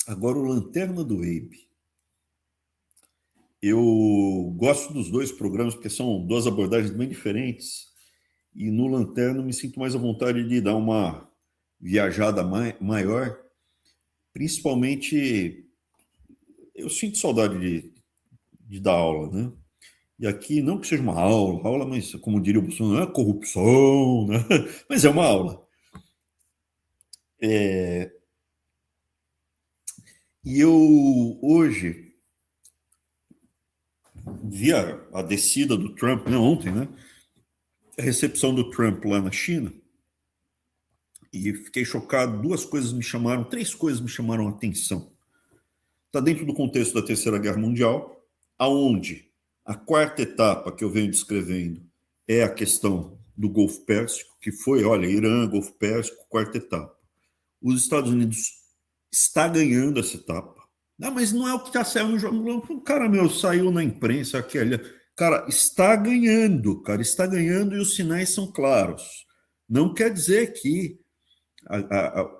Agora, o Lanterna do Abe. Eu gosto dos dois programas porque são duas abordagens bem diferentes. E no Lanterna eu me sinto mais à vontade de dar uma viajada maior. Principalmente, eu sinto saudade de dar aula, né? E aqui, não que seja uma aula, mas como diria o Bolsonaro, não é corrupção, né? Mas é uma aula. É, e eu, hoje, vi a descida do Trump, né, ontem, né? A recepção do Trump lá na China, e fiquei chocado. Três coisas me chamaram a atenção. Está dentro do contexto da Terceira Guerra Mundial, aonde a quarta etapa que eu venho descrevendo é a questão do Golfo Pérsico, que foi, olha, Irã, Golfo Pérsico, quarta etapa. Os Estados Unidos está ganhando essa etapa. Não, mas não é o que está saindo no jornal. Cara, meu, saiu na imprensa aquele. Cara, está ganhando, cara, está ganhando e os sinais são claros. Não quer dizer que a, a,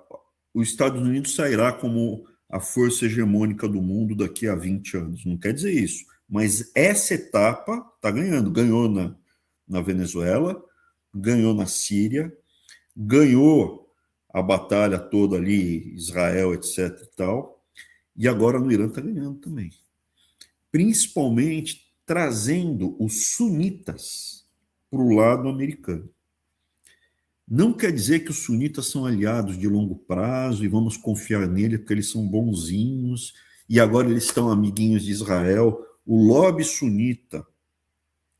os Estados Unidos sairá como a força hegemônica do mundo daqui a 20 anos. Não quer dizer isso. Mas essa etapa está ganhando. Ganhou na Venezuela, ganhou na Síria, ganhou a batalha toda ali, Israel, etc. e tal. E agora no Irã está ganhando também. Principalmente trazendo os sunitas para o lado americano. Não quer dizer que os sunitas são aliados de longo prazo e vamos confiar nele porque eles são bonzinhos e agora eles estão amiguinhos de Israel. O lobby sunita,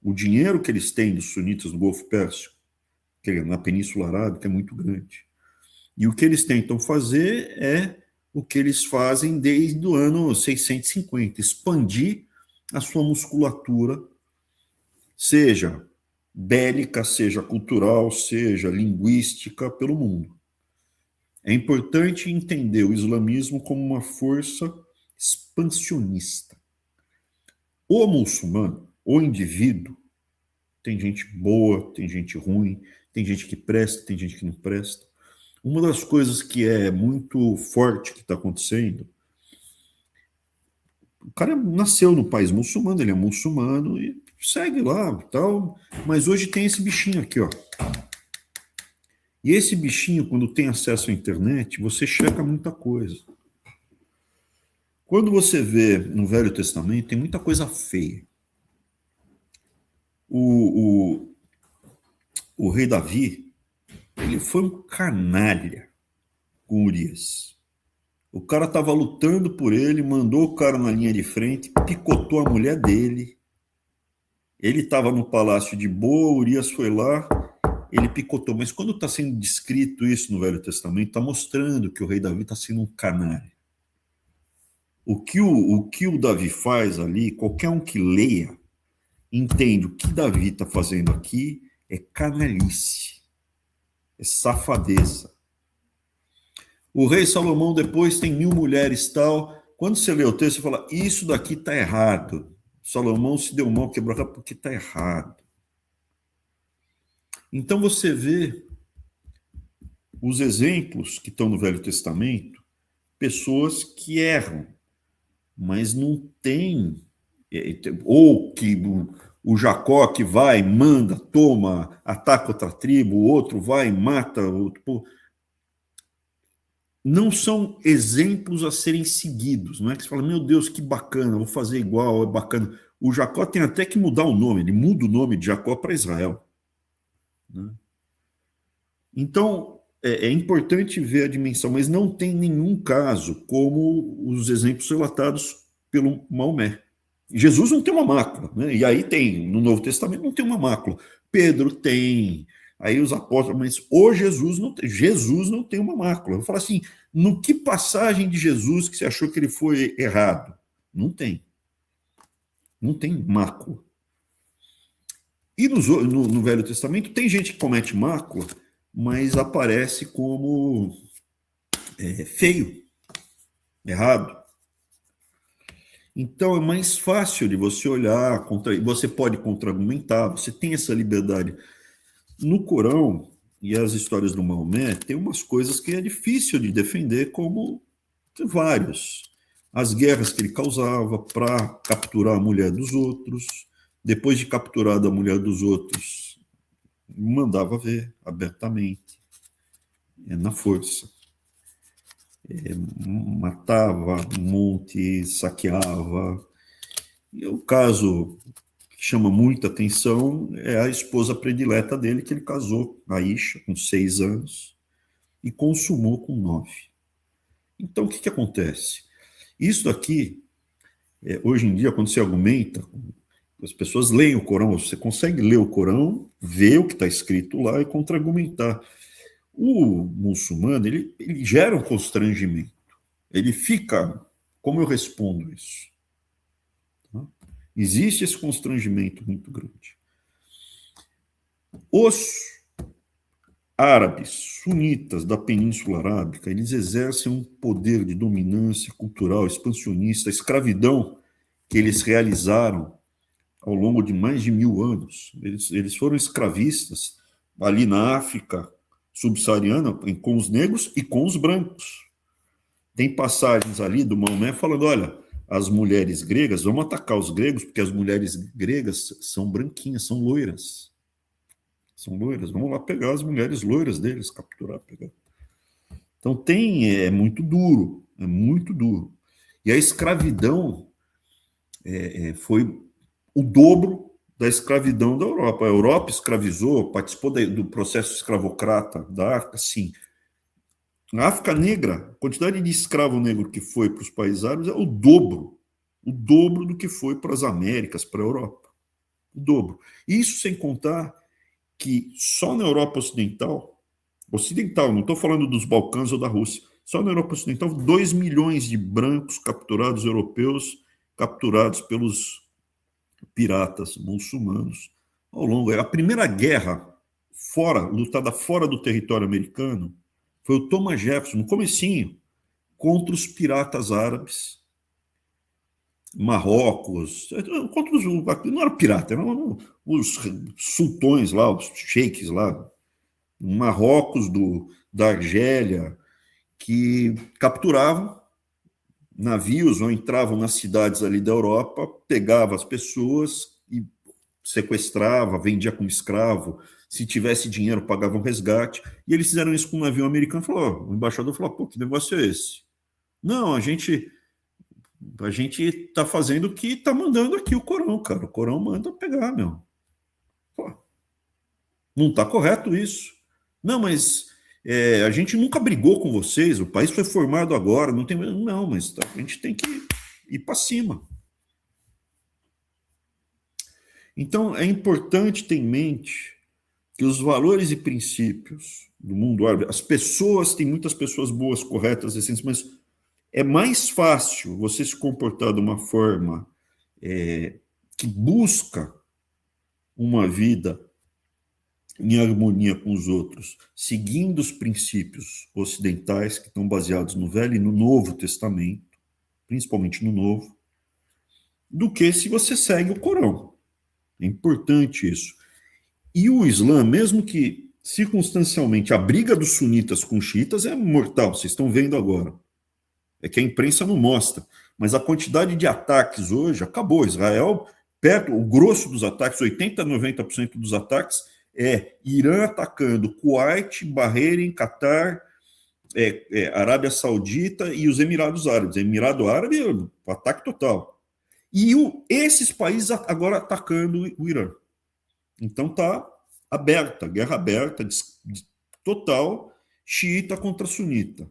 o dinheiro que eles têm dos sunitas no Golfo Pérsico, que é na Península Arábica, é muito grande. E o que eles tentam fazer é o que eles fazem desde o ano 650, expandir a sua musculatura, seja bélica, seja cultural, seja linguística, pelo mundo. É importante entender o islamismo como uma força expansionista. O muçulmano, o indivíduo, tem gente boa, tem gente ruim, tem gente que presta, tem gente que não presta. Uma das coisas que é muito forte que está acontecendo, o cara nasceu no país muçulmano, ele é muçulmano e segue lá tal, mas hoje tem esse bichinho aqui, ó. E esse bichinho, quando tem acesso à internet, você checa muita coisa. Quando você vê no Velho Testamento, tem muita coisa feia. O, o rei Davi, ele foi um canalha com Urias. O cara estava lutando por ele, mandou o cara na linha de frente, picotou a mulher dele. Ele estava no palácio de boa, Urias foi lá, ele picotou. Mas quando está sendo descrito isso no Velho Testamento, está mostrando que o rei Davi está sendo um canalha. O que o Davi faz ali, qualquer um que leia, entende o que Davi está fazendo aqui é canalice, é safadeza. O rei Salomão depois tem 1000 mulheres tal. Quando você lê o texto, você fala, isso daqui está errado. Salomão se deu mal, quebrou a porque está errado. Então você vê os exemplos que estão no Velho Testamento, pessoas que erram, mas não tem, ou que o Jacó que vai, manda, toma, ataca outra tribo, o outro vai, mata outro. Não são exemplos a serem seguidos, não é que você fala, meu Deus, que bacana, vou fazer igual, é bacana. O Jacó tem até que mudar o nome, ele muda o nome de Jacó para Israel. Né? Então, é importante ver a dimensão, mas não tem nenhum caso como os exemplos relatados pelo Maomé. Jesus não tem uma mácula, né? E aí tem, no Novo Testamento não tem uma mácula. Pedro tem, aí os apóstolos, mas o Jesus não tem uma mácula. Eu vou falar assim, no que passagem de Jesus que você achou que ele foi errado? Não tem. Não tem mácula. E no Velho Testamento tem gente que comete mácula, mas aparece como feio, errado. Então é mais fácil de você olhar, você pode contra-argumentar, você tem essa liberdade. No Corão e as histórias do Maomé, tem umas coisas que é difícil de defender como Tem vários. As guerras que ele causava para capturar a mulher dos outros. Depois de capturada a mulher dos outros, mandava ver abertamente, na força. Matava um monte, saqueava. E o caso que chama muita atenção é a esposa predileta dele, que ele casou, Aisha, com 6 anos, e consumou com 9. Então, o que acontece? Isso aqui, hoje em dia, quando você argumenta, as pessoas leem o Corão, você consegue ler o Corão, ver o que está escrito lá e contra-argumentar. O muçulmano, ele gera um constrangimento. Ele fica, como eu respondo isso? Tá? Existe esse constrangimento muito grande. Os árabes, sunitas da Península Arábica, eles exercem um poder de dominância cultural, expansionista, a escravidão que eles realizaram ao longo de mais de 1000 anos. Eles foram escravistas ali na África subsaariana com os negros e com os brancos. Tem passagens ali do Maomé falando, olha, as mulheres gregas, vamos atacar os gregos, porque as mulheres gregas são branquinhas, são loiras. São loiras, vamos lá pegar as mulheres loiras deles, capturar, pegar. Então é muito duro, é muito duro. E a escravidão foi o dobro da escravidão da Europa. A Europa escravizou, participou do processo escravocrata da África, sim. Na África Negra, a quantidade de escravo negro que foi para os países árabes é o dobro do que foi para as Américas, para a Europa. O dobro. Isso sem contar que só na Europa Ocidental, não estou falando dos Balcãs ou da Rússia, só na Europa Ocidental, 2 milhões de brancos capturados, europeus, capturados pelos piratas muçulmanos ao longo. A primeira guerra lutada fora do território americano foi o Thomas Jefferson, no comecinho, contra os piratas árabes, Marrocos, contra os, não era pirata, eram os sultões lá, os sheiks lá, Marrocos, da Argélia, que capturavam navios ou entravam nas cidades ali da Europa, pegavam as pessoas e sequestrava, vendia como escravo, se tivesse dinheiro pagava um resgate, e eles fizeram isso com um navio americano. O embaixador falou, pô, que negócio é esse? Não, a gente está fazendo o que está mandando aqui o Corão, cara. O Corão manda pegar, meu. Pô, não está correto isso. Não, mas a gente nunca brigou com vocês, o país foi formado agora, não tem... Não, mas a gente tem que ir para cima. Então, é importante ter em mente que os valores e princípios do mundo árabe, as pessoas, tem muitas pessoas boas, corretas, decentes, mas é mais fácil você se comportar de uma forma que busca uma vida em harmonia com os outros, seguindo os princípios ocidentais que estão baseados no Velho e no Novo Testamento, principalmente no Novo, do que se você segue o Corão. É importante isso. E o Islã, mesmo que circunstancialmente a briga dos sunitas com os xiitas é mortal, vocês estão vendo agora. É que a imprensa não mostra. Mas a quantidade de ataques hoje acabou. Israel, o grosso dos ataques, 80% a 90% dos ataques é Irã atacando Kuwait, Bahrein, Catar, Arábia Saudita e os Emirados Árabes. Emirado Árabe, ataque total. E esses países agora atacando o Irã. Então está aberta, guerra aberta, total, xiita contra sunita.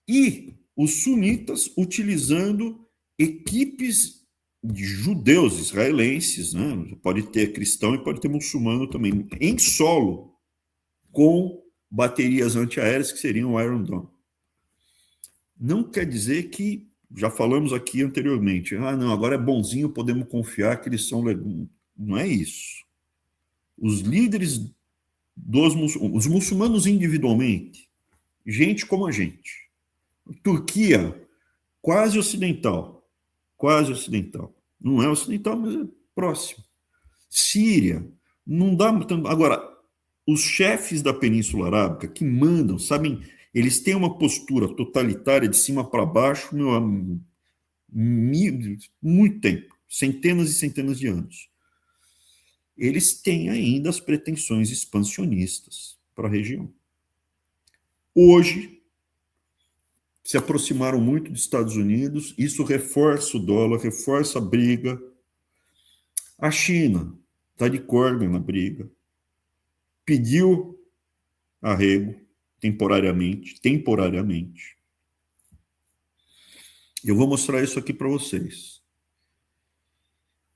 E os sunitas utilizando equipes de judeus israelenses, né? Pode ter cristão e pode ter muçulmano também, em solo, com baterias antiaéreas que seriam o Iron Dome. Não quer dizer que, já falamos aqui anteriormente, não, agora é bonzinho, podemos confiar que eles são... Não é isso. Os líderes os muçulmanos individualmente, gente como a gente. Turquia, quase ocidental. Não é ocidental, mas é próximo. Síria, não dá... Agora, os chefes da Península Arábica que mandam, sabem, Eles têm uma postura totalitária de cima para baixo, meu, há muito tempo, centenas e centenas de anos. Eles têm ainda as pretensões expansionistas para a região. Hoje, se aproximaram muito dos Estados Unidos, isso reforça o dólar, reforça a briga. A China está de corda na briga, pediu arrego temporariamente. Eu vou mostrar isso aqui para vocês.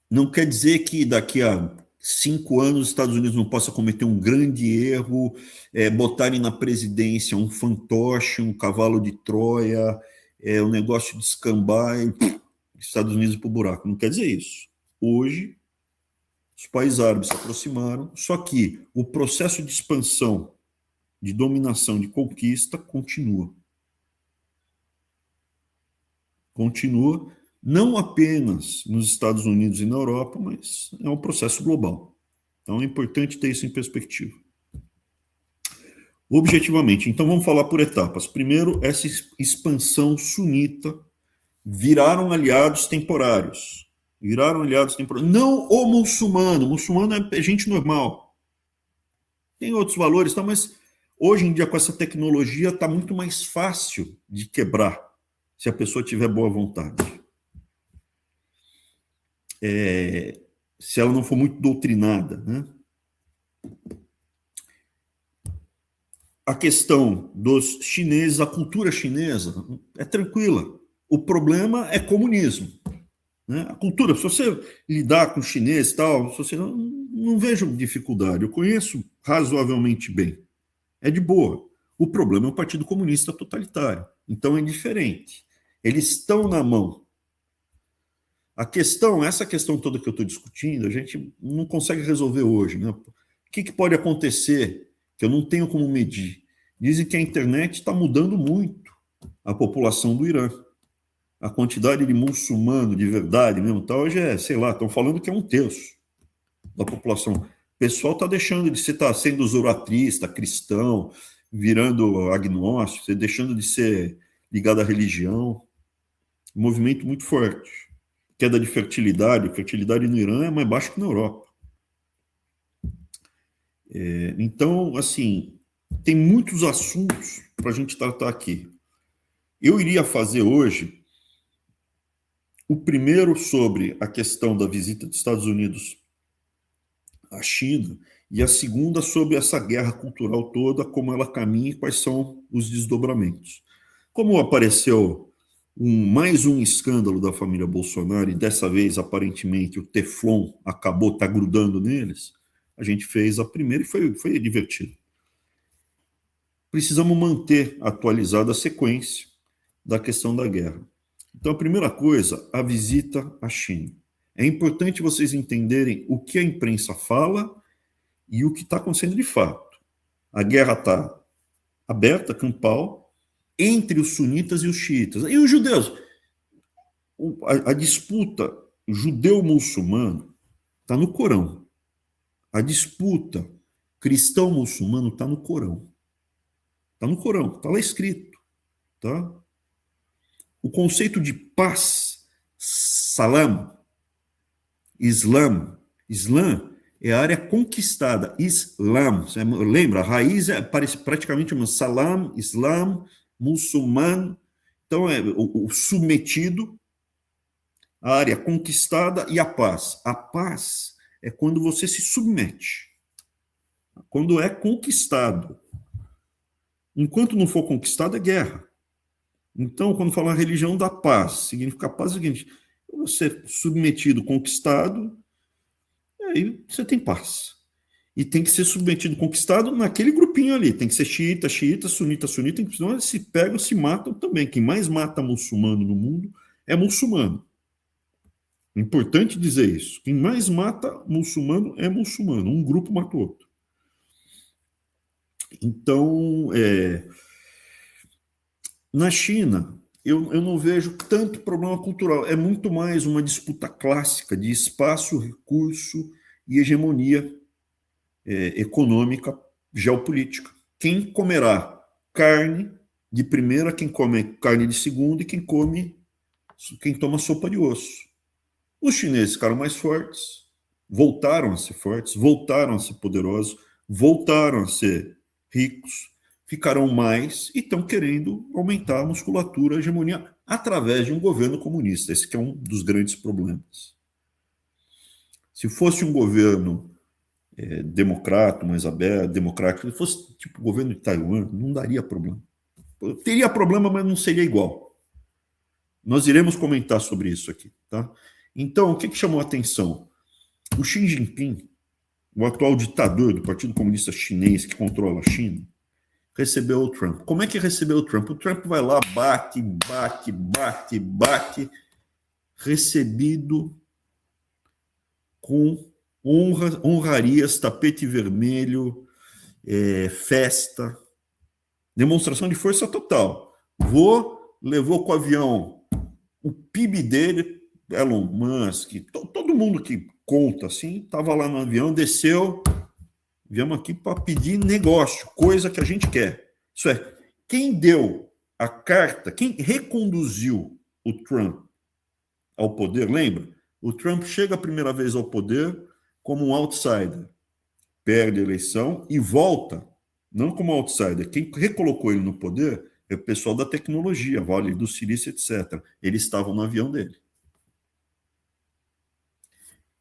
Não quer dizer que daqui a 5 anos os Estados Unidos não possa cometer um grande erro, botarem na presidência um fantoche, um cavalo de Troia, um negócio de escambar e Estados Unidos para o buraco. Não quer dizer isso. Hoje, os países árabes se aproximaram, só que o processo de expansão, de dominação, de conquista, continua. Continua, não apenas nos Estados Unidos e na Europa, mas é um processo global. Então é importante ter isso em perspectiva. Objetivamente, então vamos falar por etapas. Primeiro, essa expansão sunita viraram aliados temporários. Não o muçulmano. O muçulmano é gente normal. Tem outros valores, tá? Mas hoje em dia, com essa tecnologia, está muito mais fácil de quebrar, se a pessoa tiver boa vontade. Se ela não for muito doutrinada, né? A questão dos chineses, a cultura chinesa é tranquila. O problema é comunismo. Né? A cultura, se você lidar com chinês e tal, você não vejo dificuldade. Eu conheço razoavelmente bem. É de boa. O problema é o Partido Comunista totalitário. Então é diferente. Eles estão na mão. Essa questão toda que eu estou discutindo, a gente não consegue resolver hoje. Né? O que pode acontecer que eu não tenho como medir? Dizem que a internet está mudando muito a população do Irã. A quantidade de muçulmano de verdade mesmo, tal, hoje sei lá, estão falando que é 1/3 da população. O pessoal está deixando de ser, está sendo zoroastrista, cristão, virando agnóstico, deixando de ser ligado à religião. Um movimento muito forte. Queda de fertilidade no Irã é mais baixa que na Europa. Então, assim, tem muitos assuntos para a gente tratar aqui. Eu iria fazer hoje o primeiro sobre a questão da visita dos Estados Unidos à China e a segunda sobre essa guerra cultural toda, como ela caminha e quais são os desdobramentos. Como apareceu mais um escândalo da família Bolsonaro, e dessa vez, aparentemente, o Teflon tá grudando neles, a gente fez a primeira e foi divertido. Precisamos manter atualizada a sequência da questão da guerra. Então, a primeira coisa, a visita à China. É importante vocês entenderem o que a imprensa fala e o que está acontecendo de fato. A guerra está aberta, campal, entre os sunitas e os xiitas. E os judeus? A disputa judeu-muçulmano está no Corão. A disputa cristão-muçulmano está no Corão. Está no Corão, está lá escrito. Tá? O conceito de paz, salam, Islã é a área conquistada. Islam, lembra? A raiz é praticamente uma salam, Islam, muçulmano. Então, é o submetido, a área conquistada e a paz. A paz é quando você se submete. Quando é conquistado. Enquanto não for conquistado, é guerra. Então, quando fala religião da paz, significa paz é o seguinte: você submetido, conquistado, aí você tem paz. E tem que ser submetido, conquistado naquele grupinho ali. Tem que ser xiita, sunita, senão eles se pegam, se matam também. Quem mais mata muçulmano no mundo é muçulmano. É importante dizer isso. Quem mais mata muçulmano é muçulmano. Um grupo mata o outro. Então, na China, eu não vejo tanto problema cultural. É muito mais uma disputa clássica de espaço, recurso e hegemonia econômica, geopolítica. Quem comerá carne de primeira, quem come carne de segunda e quem toma sopa de osso. Os chineses ficaram mais fortes, voltaram a ser fortes, voltaram a ser poderosos, voltaram a ser ricos, ficaram mais e estão querendo aumentar a musculatura, a hegemonia, através de um governo comunista. Esse que é um dos grandes problemas. Se fosse um governo democrata, mais aberto, democrático, se fosse tipo o governo de Taiwan, não daria problema. Teria problema, mas não seria igual. Nós iremos comentar sobre isso aqui, tá? Então, o que chamou a atenção? O Xi Jinping, o atual ditador do Partido Comunista Chinês que controla a China, recebeu o Trump. Como é que recebeu o Trump? O Trump vai lá, bate, recebido com honrarias, tapete vermelho, festa, demonstração de força total. Levou com o avião o PIB dele, Elon Musk, todo mundo que conta assim, estava lá no avião, desceu, viemos aqui para pedir negócio, coisa que a gente quer. Isso é, quem deu a carta, quem reconduziu o Trump ao poder, lembra? O Trump chega a primeira vez ao poder como um outsider, perde a eleição e volta, não como outsider. Quem recolocou ele no poder é o pessoal da tecnologia, Vale do Silício, etc. Eles estavam no avião dele.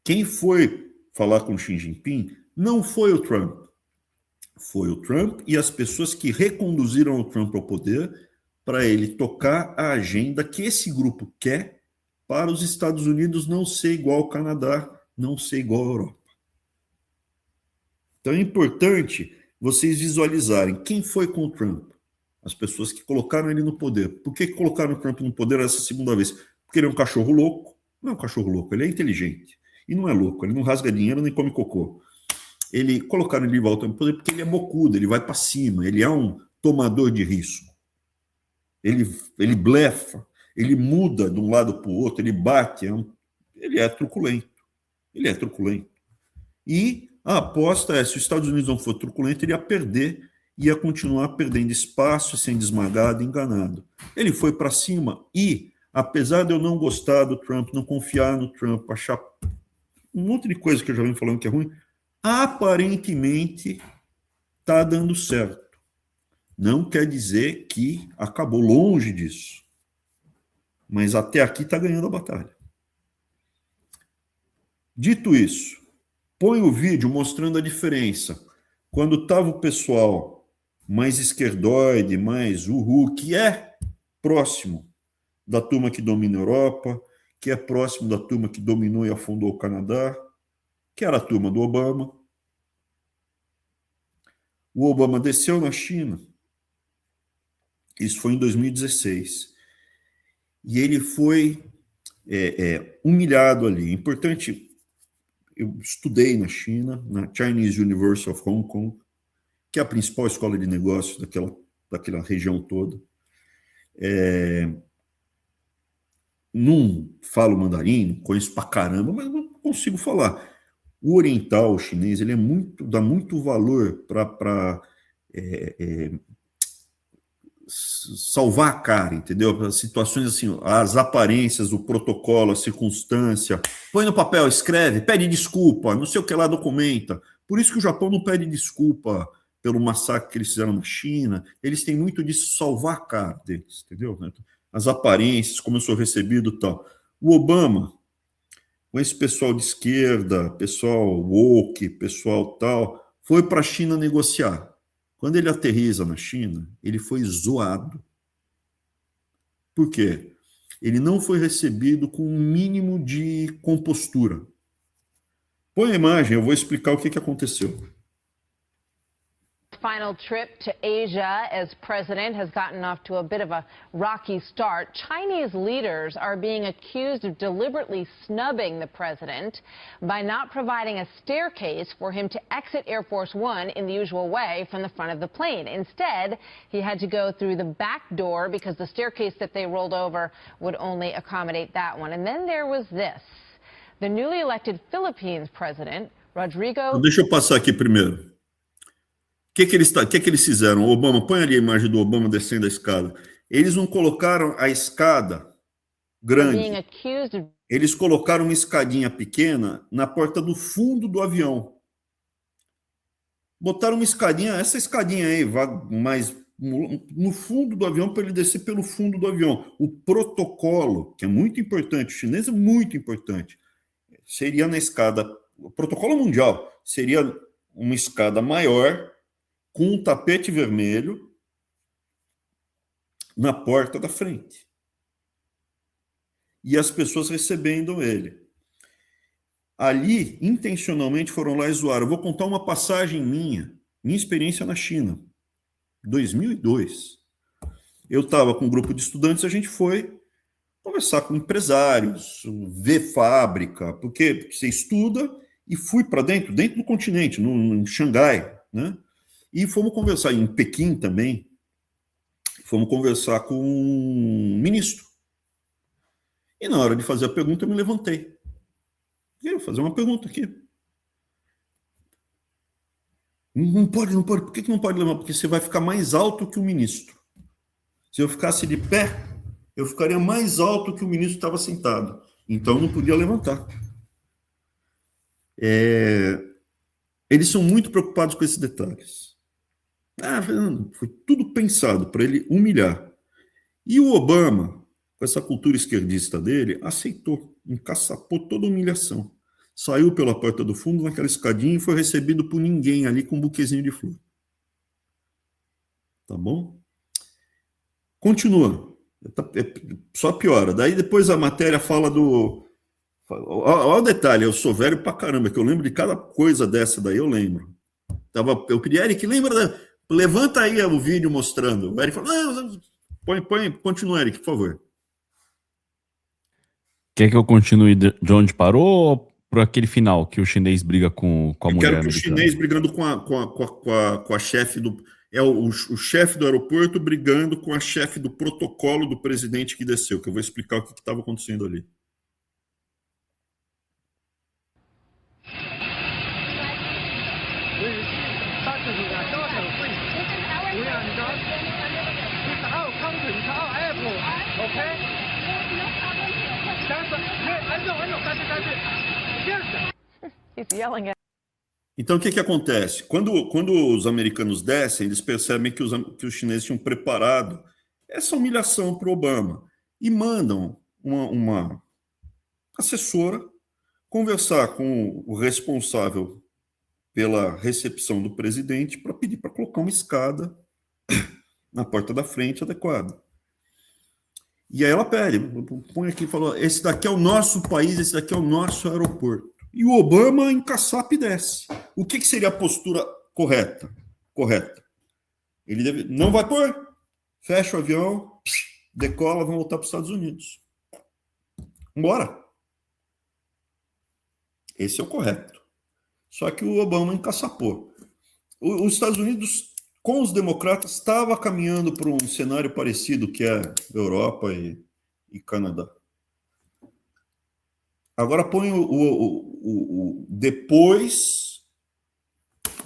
Quem foi falar com o Xi Jinping não foi o Trump. Foi o Trump e as pessoas que reconduziram o Trump ao poder para ele tocar a agenda que esse grupo quer para os Estados Unidos não ser igual ao Canadá, não ser igual à Europa. Então é importante vocês visualizarem quem foi com o Trump. As pessoas que colocaram ele no poder. Por que colocaram o Trump no poder essa segunda vez? Porque ele é um cachorro louco. Não é um cachorro louco, ele é inteligente. E não é louco, ele não rasga dinheiro nem come cocô. Colocaram ele de volta no poder porque ele é bocudo, ele vai para cima, ele é um tomador de risco. Ele blefa, ele muda de um lado para o outro, ele bate, ele é truculento. Ele é truculento. E a aposta é, se os Estados Unidos não for truculento, ele ia perder, ia continuar perdendo espaço, sendo esmagado, enganado. Ele foi para cima e, apesar de eu não gostar do Trump, não confiar no Trump, achar um monte de coisa que eu já venho falando que é ruim, aparentemente está dando certo. Não quer dizer que acabou, longe disso. Mas até aqui está ganhando a batalha. Dito isso, põe o vídeo mostrando a diferença. Quando estava o pessoal mais esquerdoide, mais que é próximo da turma que domina a Europa, que é próximo da turma que dominou e afundou o Canadá, que era a turma do Obama. O Obama desceu na China. Isso foi em 2016. E ele foi humilhado ali. É importante, eu estudei na China, na Chinese University of Hong Kong, que é a principal escola de negócios daquela região toda. Não falo mandarim, não conheço pra caramba, mas não consigo falar. O oriental, o chinês, ele dá muito valor para salvar a cara, entendeu? As situações assim, as aparências, o protocolo, a circunstância. Põe no papel, escreve, pede desculpa, não sei o que lá, documenta. Por isso que o Japão não pede desculpa pelo massacre que eles fizeram na China. Eles têm muito de salvar a cara deles, entendeu? As aparências, como eu sou recebido e tal. O Obama, com esse pessoal de esquerda, pessoal woke, pessoal tal, foi para a China negociar. Quando ele aterriza na China, ele foi zoado. Por quê? Ele não foi recebido com um mínimo de compostura. Põe a imagem, eu vou explicar o que aconteceu. Final trip to Asia as president has gotten off to a bit of a rocky start. Chinese leaders are being accused of deliberately snubbing the president by not providing a staircase for him to exit Air Force One in the usual way from the front of the plane. Instead, he had to go through the back door because the staircase that they rolled over would only accommodate that one. And then there was this. The newly elected Philippines president, Rodrigo... Deixa eu passar aqui primeiro. que eles fizeram? O Obama, põe ali a imagem do Obama descendo a escada. Eles não colocaram a escada grande. Eles colocaram uma escadinha pequena na porta do fundo do avião. Botaram uma escadinha, essa escadinha aí, mais no fundo do avião, para ele descer pelo fundo do avião. O protocolo, que é muito importante, o chinês é muito importante, seria na escada, o protocolo mundial, seria uma escada maior, com um tapete vermelho na porta da frente. E as pessoas recebendo ele. Ali, intencionalmente, foram lá e zoaram. Eu vou contar uma passagem minha experiência na China, 2002. Eu estava com um grupo de estudantes, a gente foi conversar com empresários, ver fábrica, porque você estuda, e fui para dentro do continente, em Xangai, né? E fomos conversar em Pequim também, fomos conversar com um ministro. E na hora de fazer a pergunta, eu me levantei. Quero fazer uma pergunta aqui. Não pode. Por que não pode levantar? Porque você vai ficar mais alto que o ministro. Se eu ficasse de pé, eu ficaria mais alto que o ministro estava sentado. Então, eu não podia levantar. Eles são muito preocupados com esses detalhes. Foi tudo pensado para ele humilhar. E o Obama, com essa cultura esquerdista dele, aceitou, encaçapou toda a humilhação. Saiu pela porta do fundo, naquela escadinha, e foi recebido por ninguém ali com um buquezinho de flor. Tá bom? Continua. Só piora. Daí depois a matéria fala do... Olha o detalhe, eu sou velho pra caramba, que eu lembro de cada coisa dessa daí, eu lembro. Eu pedi, Eric, levanta aí o vídeo mostrando. O Eric falou, não, continua, Eric, por favor. Quer que eu continue de onde parou ou por aquele final que o chinês briga com a mulher americana? Eu quero que o chinês brigando com a chefe do... o chefe do aeroporto brigando com a chefe do protocolo do presidente que desceu, que eu vou explicar o que estava acontecendo ali. Então, o que acontece? Quando os americanos descem, eles percebem que os chineses tinham preparado essa humilhação para o Obama e mandam uma assessora conversar com o responsável pela recepção do presidente para pedir para colocar uma escada na porta da frente adequada. E aí ela pede, põe aqui e falou, esse daqui é o nosso país, esse daqui é o nosso aeroporto. E o Obama encaçapa e desce. O que seria a postura correta? Ele não vai pôr, fecha o avião, decola, vão voltar para os Estados Unidos. Embora. Esse é o correto. Só que o Obama encaçapou. Os Estados Unidos, com os democratas, estava caminhando para um cenário parecido, que é Europa e Canadá. Agora põe depois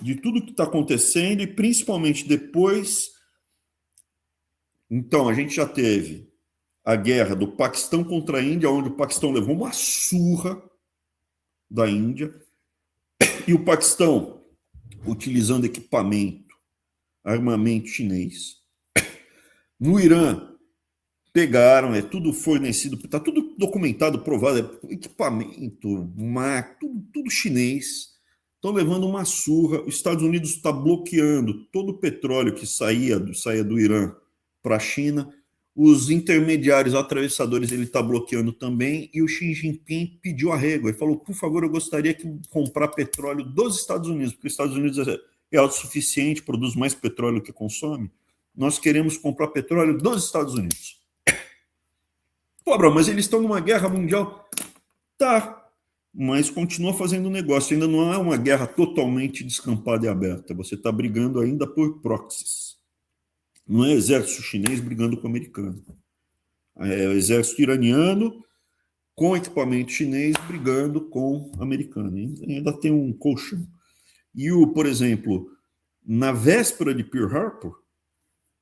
de tudo que está acontecendo e principalmente depois. Então, a gente já teve a guerra do Paquistão contra a Índia, onde o Paquistão levou uma surra da Índia e o Paquistão utilizando equipamento, armamento chinês. No Irã, pegaram, é tudo fornecido, está tudo documentado, provado, equipamento, tudo chinês. Estão levando uma surra. Os Estados Unidos está bloqueando todo o petróleo que saía do Irã para a China. Os intermediários, atravessadores, ele está bloqueando também. E o Xi Jinping pediu arrego. Ele falou, por favor, eu gostaria de comprar petróleo dos Estados Unidos, porque os Estados Unidos é autossuficiente, produz mais petróleo que consome. Nós queremos comprar petróleo dos Estados Unidos. Pô, bro, mas eles estão numa guerra mundial? Tá, mas continua fazendo negócio. Ainda não é uma guerra totalmente descampada e aberta. Você está brigando ainda por proxies. Não é exército chinês brigando com o americano. É o exército iraniano com equipamento chinês brigando com o americano. Ainda tem um colchão. E por exemplo, Na véspera de Pearl Harbor,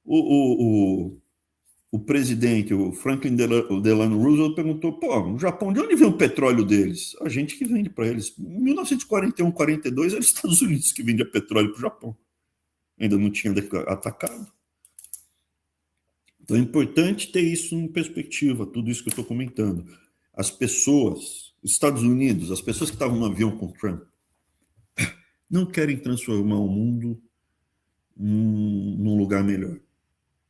o presidente, o Franklin Delano Roosevelt, perguntou: pô, o Japão, de onde vem o petróleo deles? A gente que vende para eles. Em 1941, 42, era os Estados Unidos que vendia petróleo para o Japão. Ainda não tinha atacado. Então é importante ter isso em perspectiva, tudo isso que eu estou comentando. As pessoas, Estados Unidos, as pessoas que estavam no avião com Trump, não querem transformar o mundo num lugar melhor.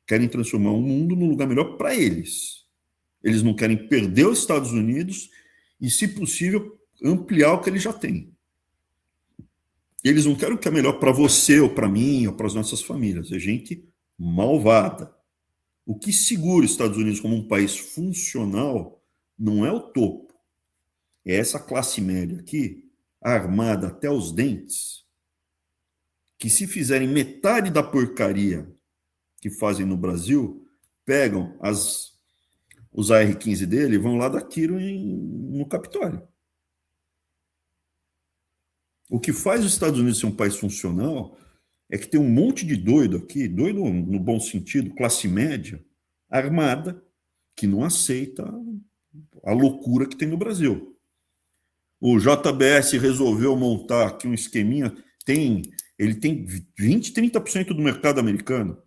Querem transformar o mundo num lugar melhor para eles. Eles não querem perder os Estados Unidos e, se possível, ampliar o que eles já têm. Eles não querem o que é melhor para você, ou para mim, ou para as nossas famílias. É gente malvada. O que segura os Estados Unidos como um país funcional não é o topo. É essa classe média aqui, armada até os dentes, que, se fizerem metade da porcaria que fazem no Brasil, pegam os AR-15 dele e vão lá dar tiro no Capitólio. O que faz os Estados Unidos ser um país funcional é que tem um monte de doido aqui, doido no bom sentido, classe média, armada, que não aceita a loucura que tem no Brasil. O JBS resolveu montar aqui um esqueminha, ele tem 20%, 30% do mercado americano.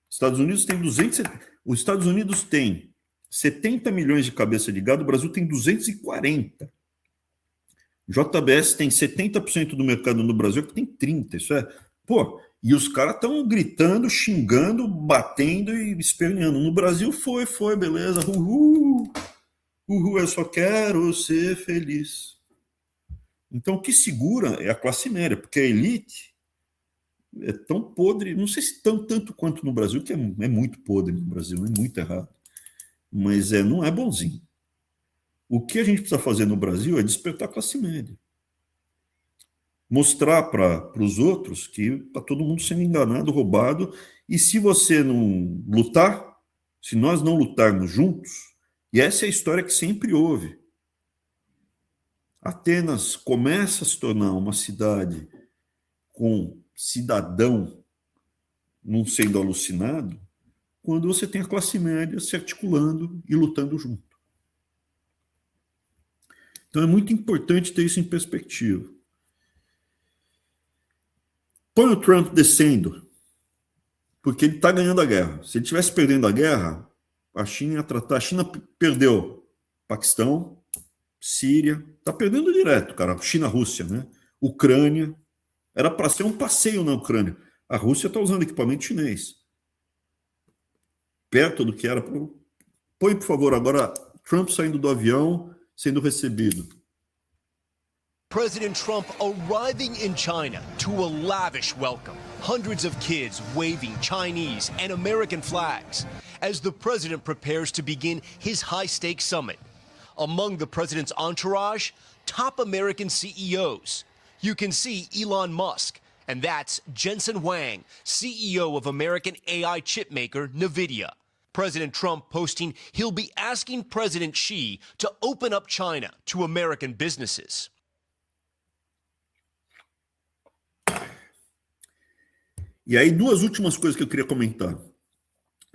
Estados Unidos tem 200, os Estados Unidos tem 70 milhões de cabeça de gado, o Brasil tem 240. JBS tem 70% do mercado no Brasil, que tem 30. Isso é, pô, e os caras estão gritando, xingando, batendo e esperneando. No Brasil foi, beleza, uhul, eu só quero ser feliz. Então o que segura é a classe média, porque a elite é tão podre, não sei se tanto quanto no Brasil, que é muito podre no Brasil, é muito errado, mas não é bonzinho. O que a gente precisa fazer no Brasil é despertar a classe média. Mostrar para os outros que está todo mundo sendo enganado, roubado, e se você não lutar, se nós não lutarmos juntos, e essa é a história que sempre houve. Atenas começa a se tornar uma cidade com cidadão não sendo alucinado, quando você tem a classe média se articulando e lutando junto. Então é muito importante ter isso em perspectiva. Põe o Trump descendo, porque ele está ganhando a guerra. Se ele estivesse perdendo a guerra, a China ia tratar. A China perdeu Paquistão, Síria, está perdendo direto, cara. China-Rússia, né? Ucrânia. Era para ser um passeio na Ucrânia. A Rússia está usando equipamento chinês. Perto do que era. Põe, por favor, agora Trump saindo do avião, sendo recebido. President Trump arriving in China to a lavish welcome. Hundreds of kids waving Chinese and American flags as the president prepares to begin his high-stakes summit. Among the president's entourage, top American CEOs. You can see Elon Musk, and that's Jensen Huang, CEO of American AI chipmaker NVIDIA. President Trump posting he'll be asking President Xi to open up China to American businesses. E aí, duas últimas coisas que eu queria comentar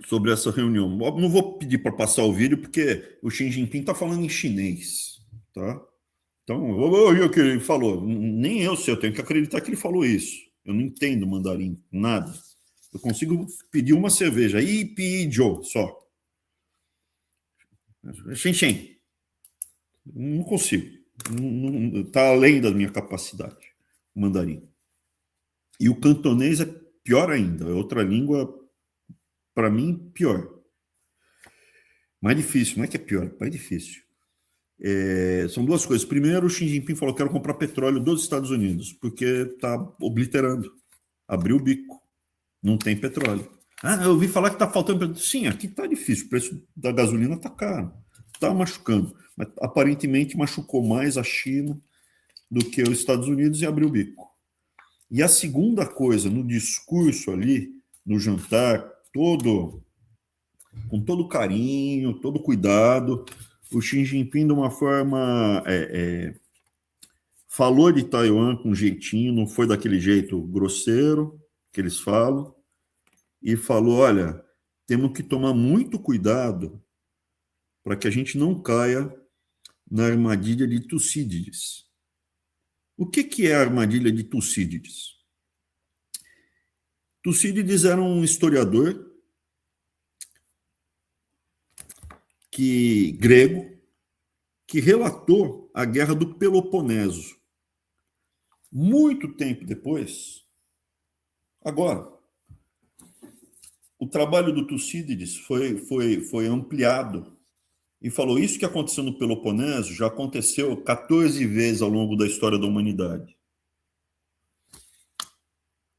sobre essa reunião. Não vou pedir para passar o vídeo, porque o Xi Jinping está falando em chinês, tá? Então, o que ele falou, nem eu sei, eu tenho que acreditar que ele falou isso. Eu não entendo mandarim, nada. Eu consigo pedir uma cerveja, Ipijo, só. Xinxin. Não consigo. Está além da minha capacidade, o mandarim. E o cantonês é pior ainda, é outra língua, para mim, pior. Mais difícil, não é que é pior, é mais difícil. São duas coisas. Primeiro, o Xi Jinping falou que quero comprar petróleo dos Estados Unidos, porque está obliterando. Abriu o bico. Não tem petróleo. Eu ouvi falar que está faltando petróleo. Sim, aqui está difícil. O preço da gasolina está caro. Está machucando. Mas aparentemente machucou mais a China do que os Estados Unidos e abriu o bico. E a segunda coisa, no discurso ali, no jantar, com todo carinho, todo cuidado, o Xi Jinping, de uma forma, falou de Taiwan com jeitinho, não foi daquele jeito grosseiro, que eles falam, e falou, olha, temos que tomar muito cuidado para que a gente não caia na armadilha de Tucídides. O que é a armadilha de Tucídides? Tucídides era um historiador grego que relatou a Guerra do Peloponeso. Muito tempo depois, agora, o trabalho do Tucídides foi ampliado e falou, isso que aconteceu no Peloponeso já aconteceu 14 vezes ao longo da história da humanidade.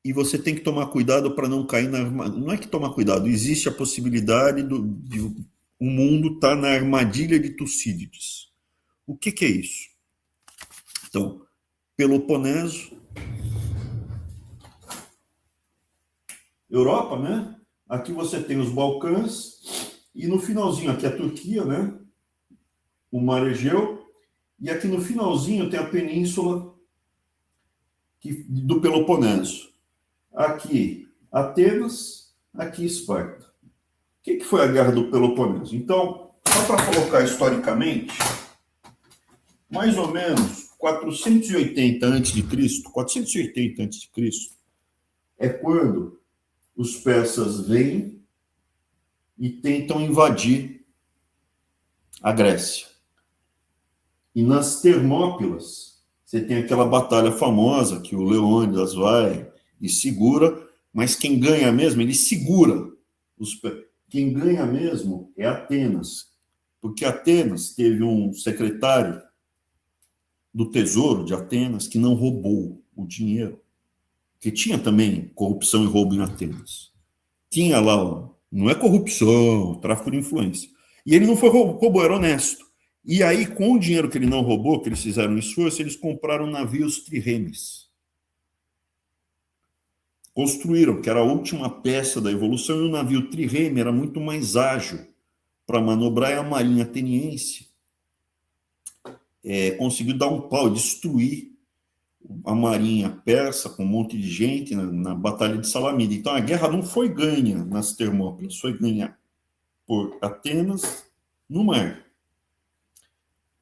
E você tem que tomar cuidado para não cair na armadilha. Não é que tomar cuidado, existe a possibilidade de o mundo estar na armadilha de Tucídides. O que é isso? Então, Peloponeso, Europa, né? Aqui você tem os Balcãs, e no finalzinho aqui a Turquia, né? O Mar Egeu, e aqui no finalzinho tem a península do Peloponeso. Aqui Atenas, aqui Esparta. O que foi a Guerra do Peloponeso? Então, só para colocar historicamente, mais ou menos 480 a.C., 480 a.C., é quando os persas vêm e tentam invadir a Grécia. E nas Termópilas, você tem aquela batalha famosa que o Leônidas vai e segura, mas quem ganha mesmo, ele segura. Quem ganha mesmo é Atenas, porque Atenas teve um secretário do Tesouro de Atenas que não roubou o dinheiro, que tinha também corrupção e roubo em Atenas. Tinha lá, não é corrupção, tráfico de influência. E ele não foi roubou, era honesto. E aí, com o dinheiro que ele não roubou, que eles fizeram um esforço, eles compraram navios triremes. Construíram, que era a última peça da evolução, e o navio trireme era muito mais ágil para manobrar, e a marinha ateniense conseguiu dar um pau, destruir a marinha persa com um monte de gente na Batalha de Salamina. Então, a guerra não foi ganha nas Termópilas, foi ganha por Atenas no mar.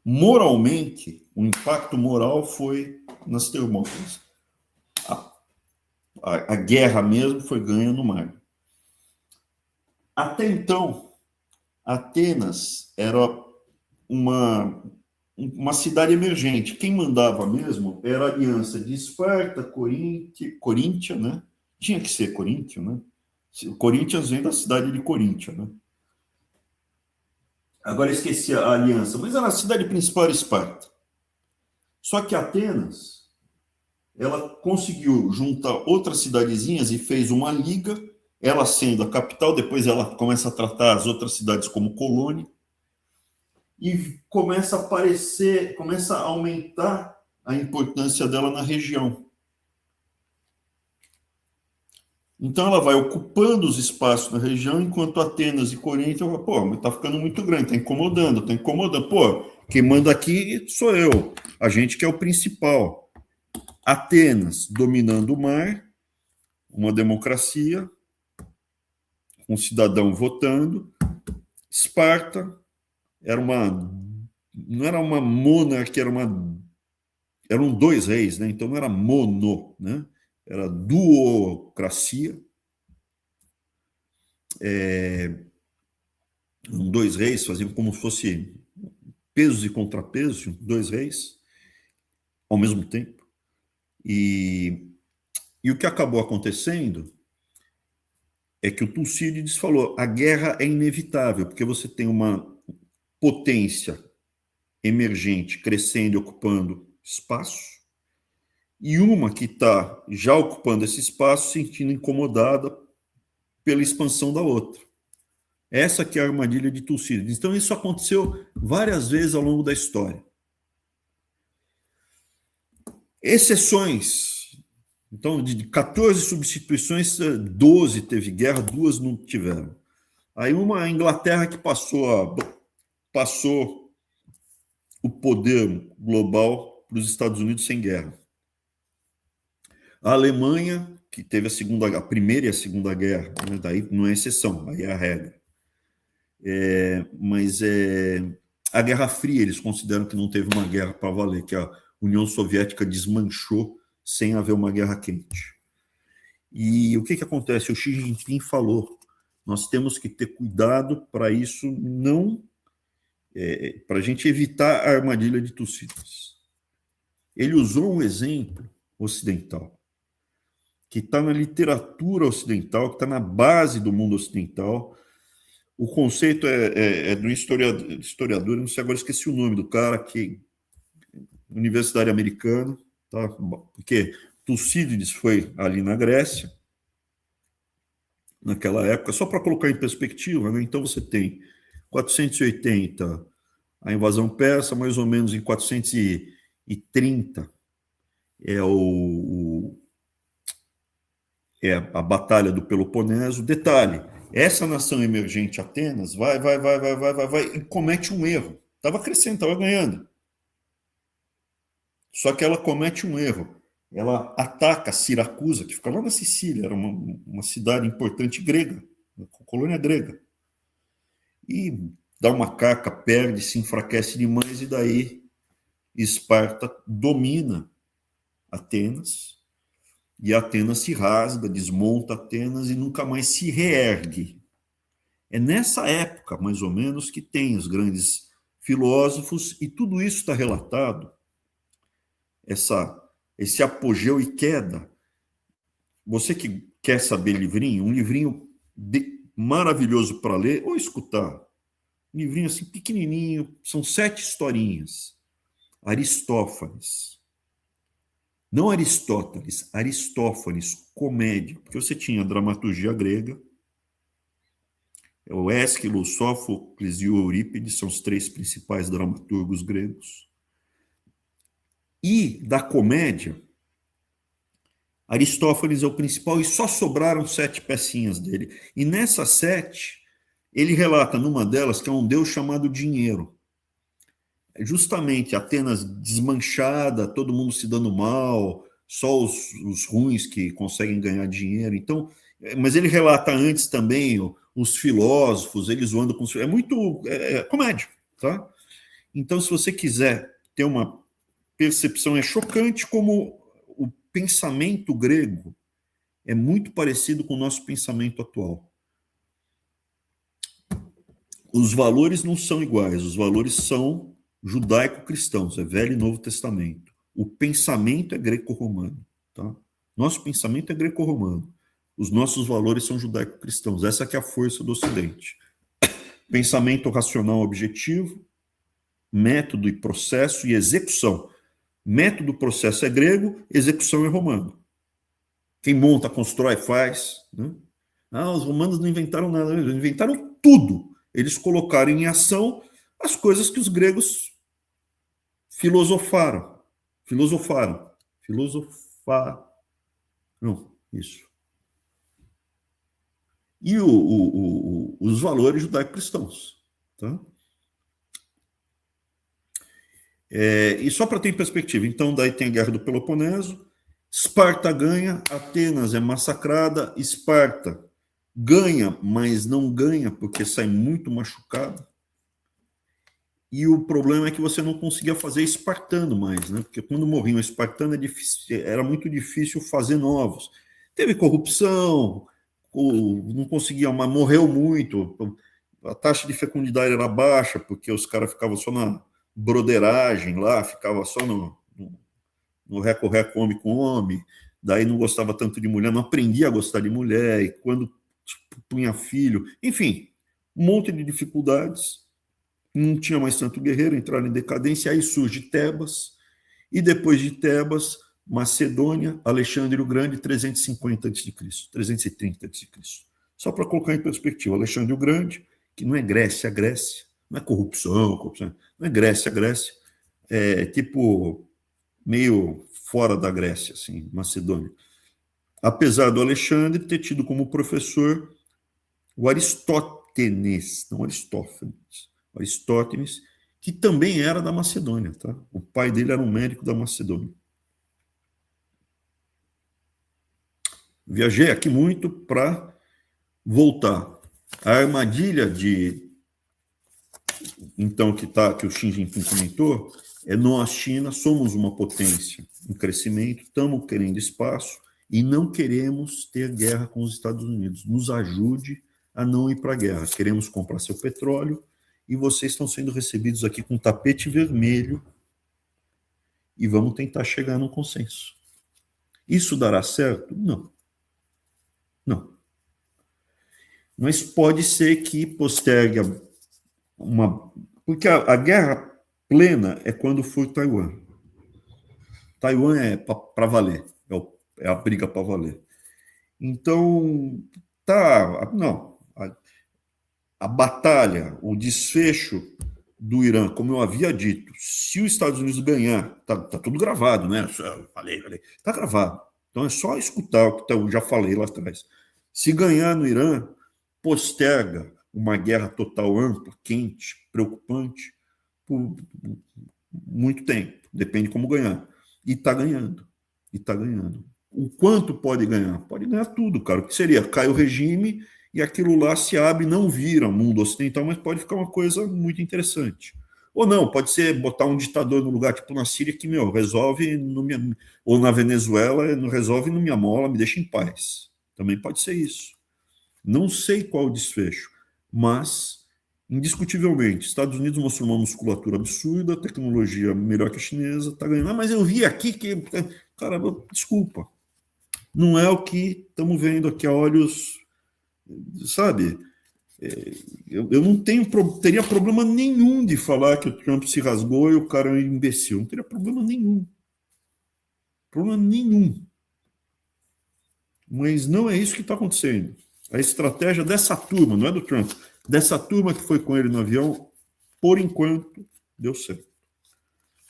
Moralmente, o impacto moral foi nas Termópilas. A guerra mesmo foi ganha no mar. Até então, Atenas era uma cidade emergente. Quem mandava mesmo era a aliança de Esparta, Coríntia, né? Tinha que ser Coríntio, né? Coríntios vem da cidade de Coríntia, né? Agora esqueci a aliança, mas a cidade principal era Esparta. Só que Atenas, ela conseguiu juntar outras cidadezinhas e fez uma liga, ela sendo a capital, depois ela começa a tratar as outras cidades como colônia, e começa a aparecer, começa a aumentar a importância dela na região. Então ela vai ocupando os espaços na região, enquanto Atenas e Corinto, mas tá ficando muito grande, tá incomodando. Quem manda aqui sou eu, a gente que é o principal. Atenas dominando o mar, uma democracia, um cidadão votando. Esparta não era uma monarquia, eram dois reis, né? Então não era mono, né? Era duocracia. Dois reis faziam como se fosse pesos e contrapesos, dois reis ao mesmo tempo. E o que acabou acontecendo é que o Tucídides falou, a guerra é inevitável, porque você tem uma potência emergente crescendo e ocupando espaço, e uma que está já ocupando esse espaço, sentindo incomodada pela expansão da outra. Essa que é a armadilha de Tucídides. Então, isso aconteceu várias vezes ao longo da história. Exceções. Então, de 14 substituições, 12 teve guerra, 2 não tiveram. Aí a Inglaterra que passou o poder global para os Estados Unidos sem guerra. A Alemanha que teve a Primeira e a Segunda Guerra, né? Daí não é exceção, aí é a regra. Mas a Guerra Fria, eles consideram que não teve uma guerra para valer, que a União Soviética desmanchou sem haver uma guerra quente. E o que acontece? O Xi Jinping falou, nós temos que ter cuidado para isso não... para a gente evitar a armadilha de Tucídides. Ele usou um exemplo ocidental, que está na literatura ocidental, que está na base do mundo ocidental. O conceito é do historiador, não sei agora, esqueci o nome do cara, que universidade americana, tá? Porque Tucídides foi ali na Grécia, naquela época, só para colocar em perspectiva, né? Então você tem 480, a invasão persa, mais ou menos em 430, é a Batalha do Peloponeso. Detalhe, essa nação emergente, Atenas, vai, e comete um erro. Estava crescendo, estava ganhando. Só que ela comete um erro. Ela ataca Siracusa, que fica lá na Sicília, era uma cidade importante grega, uma colônia grega. E dá uma caca, perde, se enfraquece demais, e daí Esparta domina Atenas, e Atenas se rasga, desmonta Atenas e nunca mais se reergue. É nessa época, mais ou menos, que tem os grandes filósofos, e tudo isso está relatado, esse apogeu e queda. Você que quer saber livrinho, um livrinho maravilhoso para ler ou escutar, um livrinho assim pequenininho, são 7 historinhas. Aristófanes. Não Aristóteles, Aristófanes, comédia, porque você tinha a dramaturgia grega, o Ésquilo, Sófocles e o Eurípides são os 3 principais dramaturgos gregos. E da comédia, Aristófanes é o principal e só sobraram 7 pecinhas dele. E nessas 7, ele relata numa delas que é um deus chamado dinheiro. É justamente Atenas desmanchada, todo mundo se dando mal, só os ruins que conseguem ganhar dinheiro. Então, mas ele relata antes também os filósofos, eles zoando com... É muito comédia, tá? Então, se você quiser ter uma percepção, é chocante como o pensamento grego é muito parecido com o nosso pensamento atual. Os valores não são iguais, os valores são judaico-cristãos, é Velho e Novo Testamento. O pensamento é greco-romano, tá? Nosso pensamento é greco-romano. Os nossos valores são judaico-cristãos. Essa que é a força do Ocidente. Pensamento racional objetivo, método e processo e execução. Método, processo é grego, execução é romano. Quem monta, constrói, faz. Né? Os romanos não inventaram nada, eles inventaram tudo. Eles colocaram em ação as coisas que os gregos filosofaram. Não, isso. E os valores judaico-cristãos. Tá? E só para ter perspectiva, então daí tem a Guerra do Peloponeso, Esparta ganha, Atenas é massacrada, Esparta ganha, mas não ganha porque sai muito machucada. E o problema é que você não conseguia fazer espartano mais, né? Porque quando morria um espartano era muito difícil fazer novos. Teve corrupção, não conseguia, mas morreu muito. A taxa de fecundidade era baixa, porque os caras ficavam só na broderagem lá, ficava só no reco-reco homem com homem, daí não gostava tanto de mulher, não aprendia a gostar de mulher, e quando punha filho, enfim, um monte de dificuldades, não tinha mais tanto guerreiro, entraram em decadência, aí surge Tebas, e depois de Tebas, Macedônia, Alexandre o Grande, 350 a.C., 330 a.C. Só para colocar em perspectiva, Alexandre o Grande, que não é Grécia, não é corrupção, não é Grécia, é tipo meio fora da Grécia, assim, Macedônia. Apesar do Alexandre ter tido como professor o Aristótenes, não Aristófanes, Aristótenes, que também era da Macedônia, tá? O pai dele era um médico da Macedônia. Viajei aqui muito para voltar. A armadilha então, que o Xi Jinping comentou, é nós, China, somos uma potência em crescimento, estamos querendo espaço e não queremos ter guerra com os Estados Unidos. Nos ajude a não ir para a guerra. Queremos comprar seu petróleo e vocês estão sendo recebidos aqui com tapete vermelho e vamos tentar chegar num consenso. Isso dará certo? Não. Não. Mas pode ser que postergue porque a guerra plena é quando for Taiwan. Taiwan é para valer, é a briga para valer. Então, não. A batalha, o desfecho do Irã, como eu havia dito, se os Estados Unidos ganhar, tá tudo gravado, né? Eu falei, tá gravado. Então é só escutar o que eu já falei lá atrás. Se ganhar no Irã, posterga uma guerra total ampla, quente, preocupante, por muito tempo. Depende como ganhar. E está ganhando. E está ganhando. O quanto pode ganhar? Pode ganhar tudo, cara. O que seria? Cai o regime e aquilo lá se abre, não vira mundo ocidental, mas pode ficar uma coisa muito interessante. Ou não, pode ser botar um ditador no lugar, tipo na Síria, que, resolve, ou na Venezuela, não resolve, não me amola, me deixa em paz. Também pode ser isso. Não sei qual o desfecho, mas, indiscutivelmente, Estados Unidos mostrou uma musculatura absurda, tecnologia melhor que a chinesa, está ganhando. Mas eu vi aqui que... Cara, desculpa. Não é o que estamos vendo aqui a olhos... Sabe? Eu não teria problema nenhum de falar que o Trump se rasgou e o cara é um imbecil. Não teria problema nenhum. Problema nenhum. Mas não é isso que está acontecendo. A estratégia dessa turma, não é do Trump, dessa turma que foi com ele no avião, por enquanto, deu certo.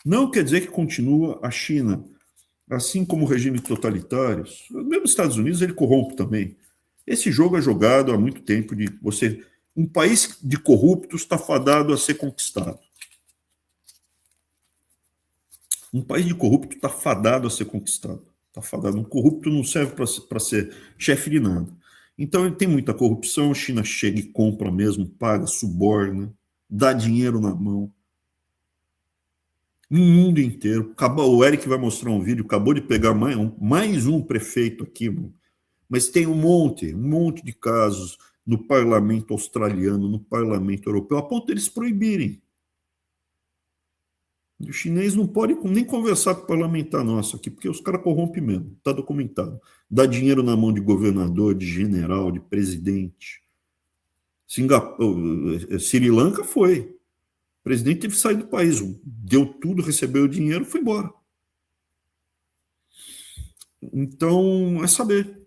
Não quer dizer que continua a China, assim como regimes totalitários, mesmo os Estados Unidos, ele corrompe também. Esse jogo é jogado há muito tempo de você... Um país de corruptos está fadado a ser conquistado. Um país de corrupto está fadado a ser conquistado. Está fadado. Um corrupto não serve para ser chefe de nada. Então, ele tem muita corrupção, a China chega e compra mesmo, paga, suborna, dá dinheiro na mão. No mundo inteiro. O Eric vai mostrar um vídeo, acabou de pegar mais um prefeito aqui, mas tem um monte de casos no parlamento australiano, no parlamento europeu, a ponto de eles proibirem. O chinês não pode nem conversar com o parlamentar nosso aqui, porque os caras corrompem mesmo, está documentado. Dá dinheiro na mão de governador, de general, de presidente. Sri Lanka foi. O presidente teve que sair do país, deu tudo, recebeu o dinheiro, foi embora. Então, é saber.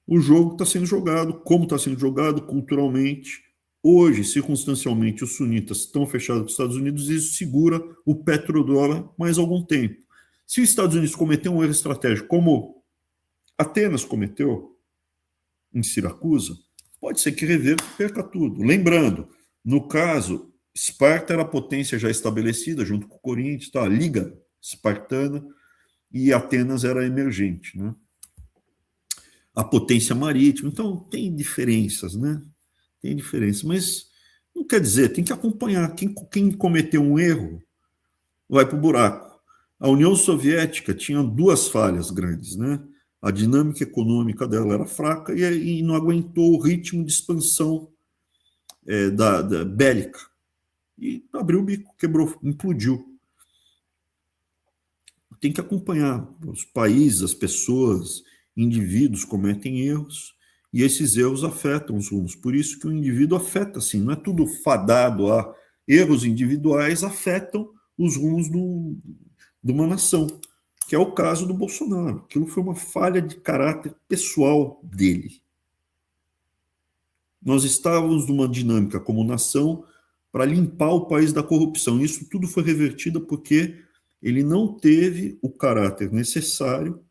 O jogo está sendo jogado, como está sendo jogado culturalmente. Hoje, circunstancialmente, os sunitas estão fechados com os Estados Unidos e isso segura o petrodólar mais algum tempo. Se os Estados Unidos cometer um erro estratégico, como Atenas cometeu em Siracusa, pode ser que reverta e perca tudo. Lembrando, no caso, Esparta era a potência já estabelecida, junto com o Corinthians, tá? A Liga Espartana, e Atenas era emergente, né? A potência marítima. Então, tem diferenças, né? Tem diferença, mas não quer dizer, tem que acompanhar. Quem cometeu um erro vai para o buraco. A União Soviética tinha duas falhas grandes, né? A dinâmica econômica dela era fraca e não aguentou o ritmo de expansão da bélica. E abriu o bico, quebrou, implodiu. Tem que acompanhar. Os países, as pessoas, indivíduos cometem erros, e esses erros afetam os rumos. Por isso que o indivíduo afeta, assim, não é tudo fadado a erros individuais, afetam os rumos de uma nação, que é o caso do Bolsonaro. Aquilo foi uma falha de caráter pessoal dele. Nós estávamos numa dinâmica como nação para limpar o país da corrupção. Isso tudo foi revertido porque ele não teve o caráter necessário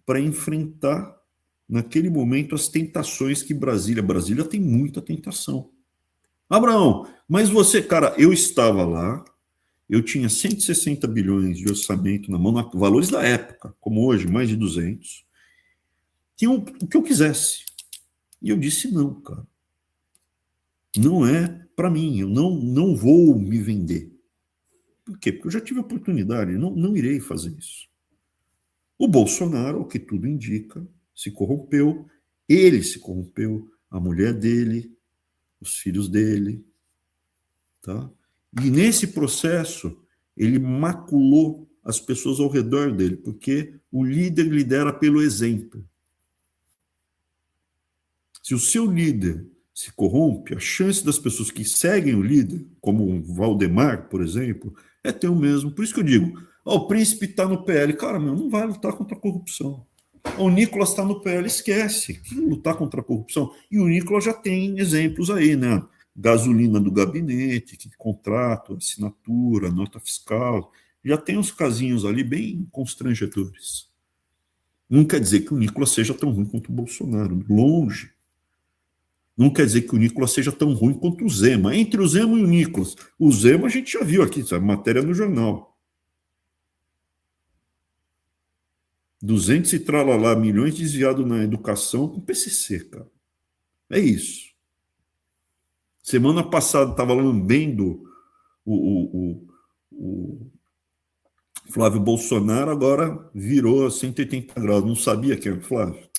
para enfrentar naquele momento as tentações que Brasília tem muita tentação. Abraão, mas você, cara, eu estava lá, eu tinha 160 bilhões de orçamento na mão, valores da época, como hoje, mais de 200. tinham o que eu quisesse. E eu disse, não, cara. Não é para mim, eu não vou me vender. Por quê? Porque eu já tive oportunidade, não irei fazer isso. O Bolsonaro, o que tudo indica, se corrompeu, ele se corrompeu, a mulher dele, os filhos dele, tá? E nesse processo, ele maculou as pessoas ao redor dele, porque o líder lidera pelo exemplo. Se o seu líder se corrompe, a chance das pessoas que seguem o líder, como o Valdemar, por exemplo, é ter o mesmo. Por isso que eu digo, o príncipe está no PL. Cara, não vai lutar contra a corrupção. O Nicolas está no PL, esquece. Que lutar contra a corrupção? E o Nicolas já tem exemplos aí, né? Gasolina do gabinete, contrato, assinatura, nota fiscal. Já tem uns casinhos ali bem constrangedores. Não quer dizer que o Nicolas seja tão ruim quanto o Bolsonaro. Longe. Não quer dizer que o Nicolas seja tão ruim quanto o Zema. Entre o Zema e o Nicolas. O Zema a gente já viu aqui, sabe? Matéria no jornal. 200 e tralalá, milhões desviados na educação com PCC, cara. É isso. Semana passada estava lambendo o Flávio Bolsonaro, agora virou a 180 graus. Não sabia quem era o Flávio.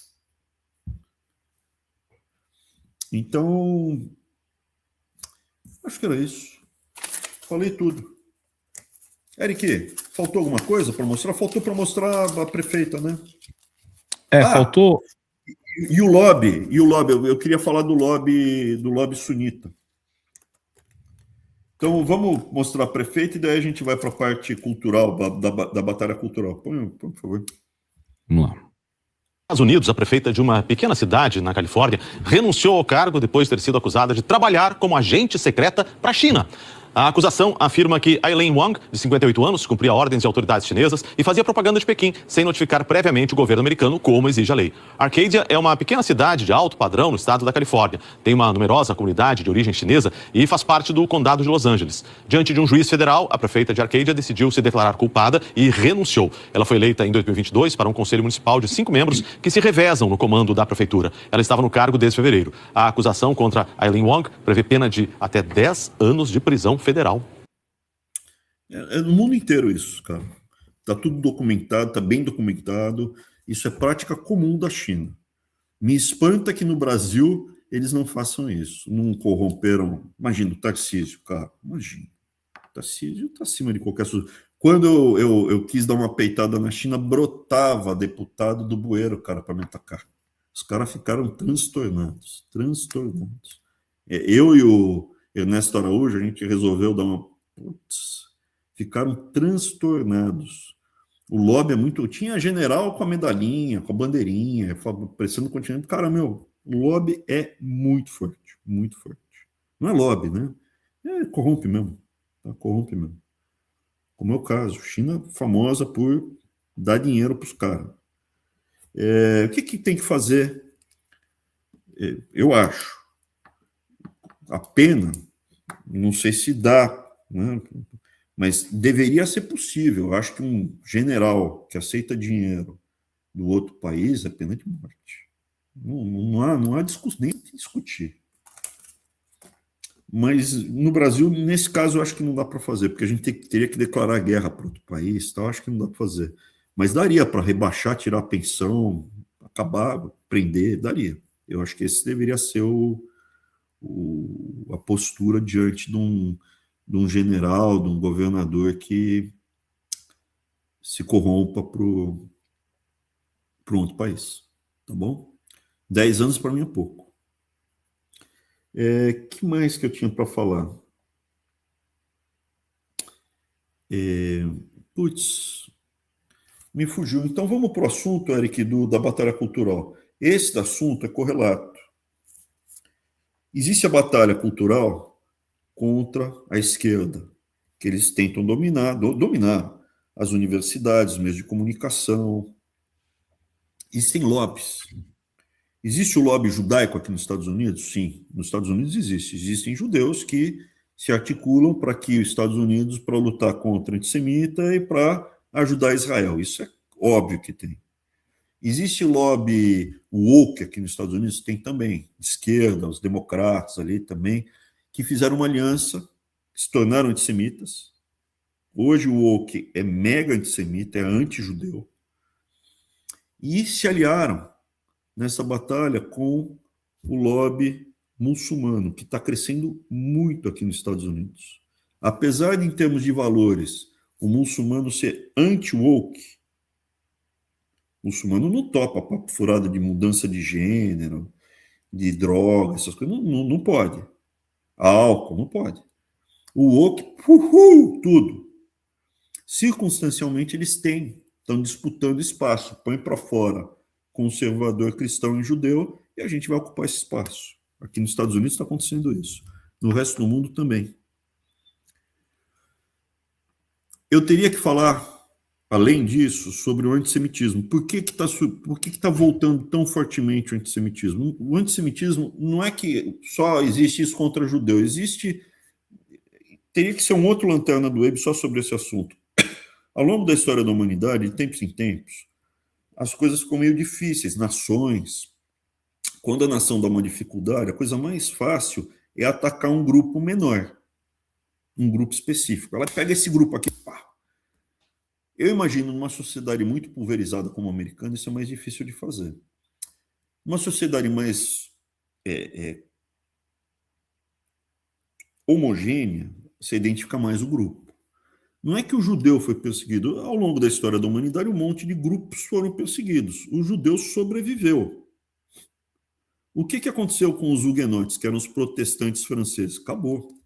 Então, acho que era isso. Falei tudo. Eric, faltou alguma coisa para mostrar? Faltou para mostrar a prefeita, né? Faltou. E o lobby, eu queria falar do lobby sunita. Então, vamos mostrar a prefeita e daí a gente vai para a parte cultural, da batalha cultural. Põe, por favor. Vamos lá. Nos Estados Unidos, a prefeita de uma pequena cidade na Califórnia renunciou ao cargo depois de ter sido acusada de trabalhar como agente secreta para a China. A acusação afirma que Aileen Wang, de 58 anos, cumpria ordens de autoridades chinesas e fazia propaganda de Pequim, sem notificar previamente o governo americano, como exige a lei. Arcadia é uma pequena cidade de alto padrão no estado da Califórnia. Tem uma numerosa comunidade de origem chinesa e faz parte do condado de Los Angeles. Diante de um juiz federal, a prefeita de Arcadia decidiu se declarar culpada e renunciou. Ela foi eleita em 2022 para um conselho municipal de 5 membros que se revezam no comando da prefeitura. Ela estava no cargo desde fevereiro. A acusação contra Aileen Wang prevê pena de até 10 anos de prisão federal. É no mundo inteiro isso, cara. Está tudo documentado, está bem documentado. Isso é prática comum da China. Me espanta que no Brasil eles não façam isso. Não corromperam. Imagina, o Tarcísio, cara. Imagina. O Tarcísio está acima de qualquer... Quando eu quis dar uma peitada na China, brotava deputado do bueiro, cara, para me atacar. Os caras ficaram transtornados. Eu e o Ernesto Araújo, a gente resolveu dar uma... ficaram transtornados. O lobby é muito... Tinha general com a medalhinha, com a bandeirinha, pressando o continente. Cara, o lobby é muito forte, muito forte. Não é lobby, né? Corrompe mesmo. Tá? Corrompe mesmo. Como é o caso. China famosa por dar dinheiro para os caras. O que tem que fazer? Eu acho. A pena, não sei se dá, né? Mas deveria ser possível. Eu acho que um general que aceita dinheiro do outro país é pena de morte. Não há nem discutir. Mas no Brasil, nesse caso, eu acho que não dá para fazer, porque a gente teria que declarar guerra para outro país, então eu acho que não dá para fazer. Mas daria para rebaixar, tirar a pensão, acabar, prender, daria. Eu acho que esse deveria ser a postura diante de um general, de um governador que se corrompa para um outro país. Tá bom? 10 anos para mim é pouco. Que mais que eu tinha para falar? Me fugiu. Então vamos para o assunto, Eric, da batalha cultural. Esse assunto é correlato. Existe a batalha cultural contra a esquerda, que eles tentam dominar as universidades, os meios de comunicação. Existem lobbies. Existe o lobby judaico aqui nos Estados Unidos? Sim, nos Estados Unidos existe. Existem judeus que se articulam para que os Estados Unidos, para lutar contra a antissemita e para ajudar Israel. Isso é óbvio que tem. Existe lobby woke aqui nos Estados Unidos, tem também, de esquerda, os democratas ali também, que fizeram uma aliança, se tornaram antissemitas. Hoje o woke é mega antissemita, é anti-judeu. E se aliaram nessa batalha com o lobby muçulmano, que está crescendo muito aqui nos Estados Unidos. Apesar de, em termos de valores, o muçulmano ser anti-woke, o muçulmano não topa papo furado de mudança de gênero, de droga, essas coisas, não pode. Álcool, não pode. O woke, tudo. Circunstancialmente, eles estão disputando espaço. Põe para fora conservador, cristão e judeu, e a gente vai ocupar esse espaço. Aqui nos Estados Unidos está acontecendo isso. No resto do mundo também. Eu teria que falar, além disso, sobre o antissemitismo. Por que está voltando tão fortemente o antissemitismo? O antissemitismo não é que só existe isso contra judeu, teria que ser um outro lanterna do web só sobre esse assunto. Ao longo da história da humanidade, de tempos em tempos, as coisas ficam meio difíceis, nações. Quando a nação dá uma dificuldade, a coisa mais fácil é atacar um grupo menor, um grupo específico. Ela pega esse grupo aqui, pá. Eu imagino numa sociedade muito pulverizada como a americana, isso é mais difícil de fazer. Uma sociedade mais homogênea, você identifica mais o grupo. Não é que o judeu foi perseguido. Ao longo da história da humanidade, um monte de grupos foram perseguidos. O judeu sobreviveu. O que aconteceu com os huguenotes, que eram os protestantes franceses? Acabou.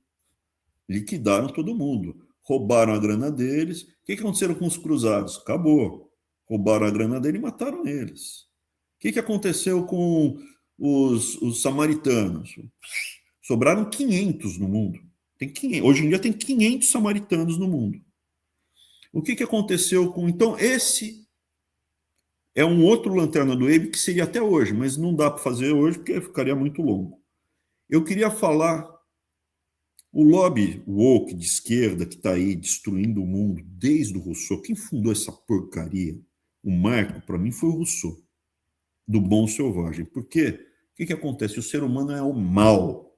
Liquidaram todo mundo. Roubaram a grana deles. O que aconteceu com os cruzados? Acabou. Roubaram a grana deles e mataram eles. O que aconteceu com os samaritanos? Sobraram 500 no mundo. Hoje em dia tem 500 samaritanos no mundo. O que aconteceu com... Então, esse é um outro lanterna do web que seria até hoje, mas não dá para fazer hoje porque ficaria muito longo. Eu queria falar o lobby woke de esquerda que está aí destruindo o mundo desde o Rousseau. Quem fundou essa porcaria? O marco, para mim, foi o Rousseau, do Bom Selvagem. Por quê? O que acontece? O ser humano é o mal.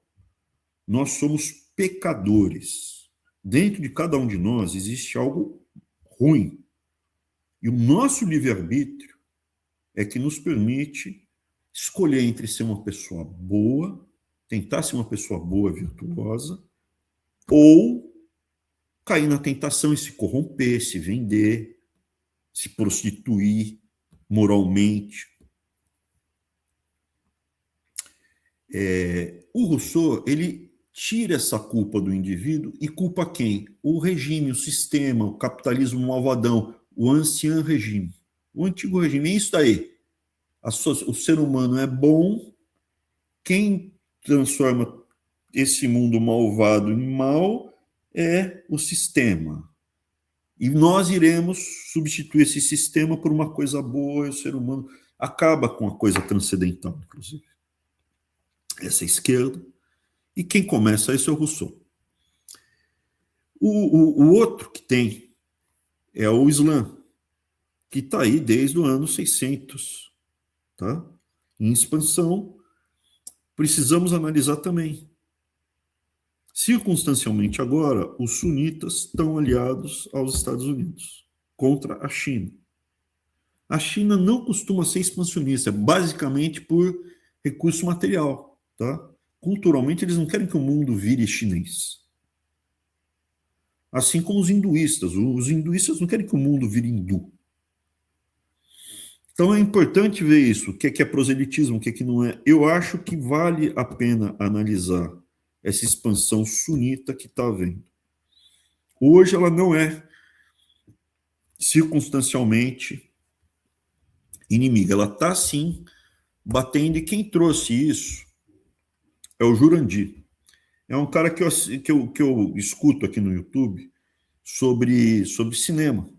Nós somos pecadores. Dentro de cada um de nós existe algo ruim. E o nosso livre-arbítrio é que nos permite escolher entre ser uma pessoa boa, tentar ser uma pessoa boa, virtuosa, ou cair na tentação e se corromper, se vender, se prostituir moralmente. O Rousseau, ele tira essa culpa do indivíduo e culpa quem? O regime, o sistema, o capitalismo malvadão, o ancien regime, o antigo regime. É isso daí. O ser humano é bom, quem transforma esse mundo malvado em mal é o sistema. E nós iremos substituir esse sistema por uma coisa boa, e o ser humano acaba com a coisa transcendental, inclusive. Essa é a esquerda. E quem começa isso é o Rousseau. O outro que tem é o Islã, que está aí desde o ano 600, tá? Em expansão. Precisamos analisar também. Circunstancialmente agora, os sunitas estão aliados aos Estados Unidos contra a China. A China não costuma ser expansionista, basicamente por recurso material, tá? Culturalmente, eles não querem que o mundo vire chinês. Assim como os hinduístas. Os hinduístas não querem que o mundo vire hindu. Então é importante ver isso. O que é proselitismo, o que é que não é. Eu acho que vale a pena analisar essa expansão sunita que está havendo. Hoje ela não é circunstancialmente inimiga. Ela está, sim, batendo. E quem trouxe isso é o Jurandir. É um cara que eu escuto aqui no YouTube sobre cinema.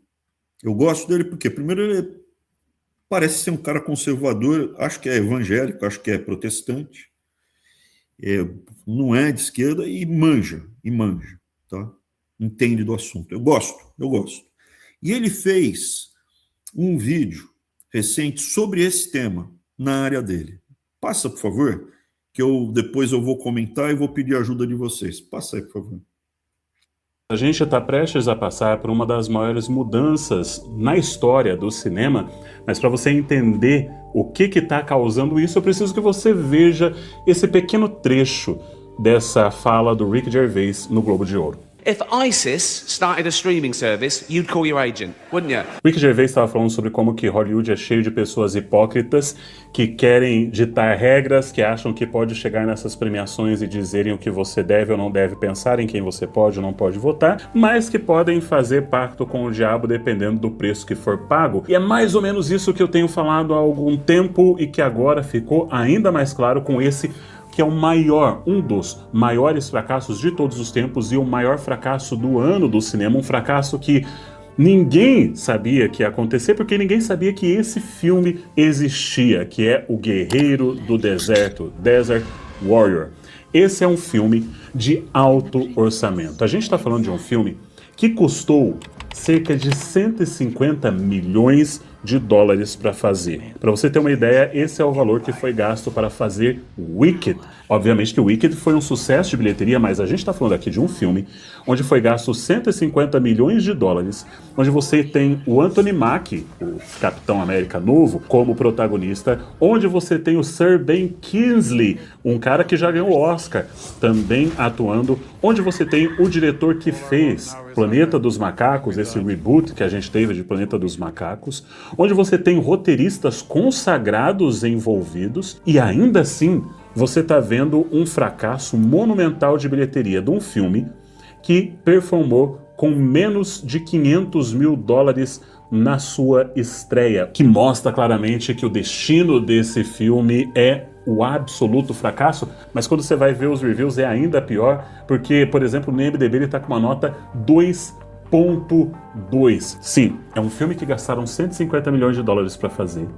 Eu gosto dele porque, primeiro, ele parece ser um cara conservador, acho que é evangélico, acho que é protestante, não é de esquerda e manja, tá? Entende do assunto. Eu gosto. E ele fez um vídeo recente sobre esse tema na área dele. Passa, por favor, que depois eu vou comentar e vou pedir ajuda de vocês. Passa aí, por favor. A gente está prestes a passar por uma das maiores mudanças na história do cinema, mas para você entender o que está causando isso, eu preciso que você veja esse pequeno trecho dessa fala do Ricky Gervais no Globo de Ouro. If ISIS started a streaming service, you'd call your agent, wouldn't you? Ricky Gervais estava falando sobre como que Hollywood é cheio de pessoas hipócritas que querem ditar regras, que acham que pode chegar nessas premiações e dizerem o que você deve ou não deve pensar, em quem você pode ou não pode votar, mas que podem fazer pacto com o diabo dependendo do preço que for pago. E é mais ou menos isso que eu tenho falado há algum tempo e que agora ficou ainda mais claro com esse que é um dos maiores fracassos de todos os tempos e o maior fracasso do ano do cinema, um fracasso que ninguém sabia que ia acontecer, porque ninguém sabia que esse filme existia, que é O Guerreiro do Deserto, Desert Warrior. Esse é um filme de alto orçamento. A gente está falando de um filme que custou cerca de 150 milhões de dólares para fazer. Para você ter uma ideia, esse é o valor que foi gasto para fazer Wicked. Obviamente que Wicked foi um sucesso de bilheteria, mas a gente está falando aqui de um filme onde foi gasto 150 milhões de dólares, onde você tem o Anthony Mackie, o Capitão América novo, como protagonista, onde você tem o Sir Ben Kingsley, um cara que já ganhou o Oscar, também atuando, onde você tem o diretor que fez Planeta dos Macacos, esse reboot que a gente teve de Planeta dos Macacos, onde você tem roteiristas consagrados envolvidos, e ainda assim você está vendo um fracasso monumental de bilheteria de um filme que performou com menos de 500 mil dólares na sua estreia, que mostra claramente que o destino desse filme é o absoluto fracasso, mas quando você vai ver os reviews é ainda pior, porque, por exemplo, no IMDb ele está com uma nota 2.2. Sim, é um filme que gastaram 150 milhões de dólares para fazer.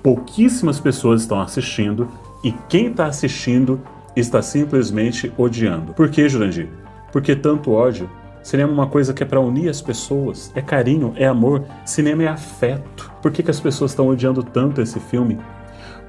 Pouquíssimas pessoas estão assistindo e quem está assistindo está simplesmente odiando. Por que, Jurandir? Porque tanto ódio? Cinema é uma coisa que é para unir as pessoas, é carinho, é amor, cinema é afeto. Por que as pessoas estão odiando tanto esse filme?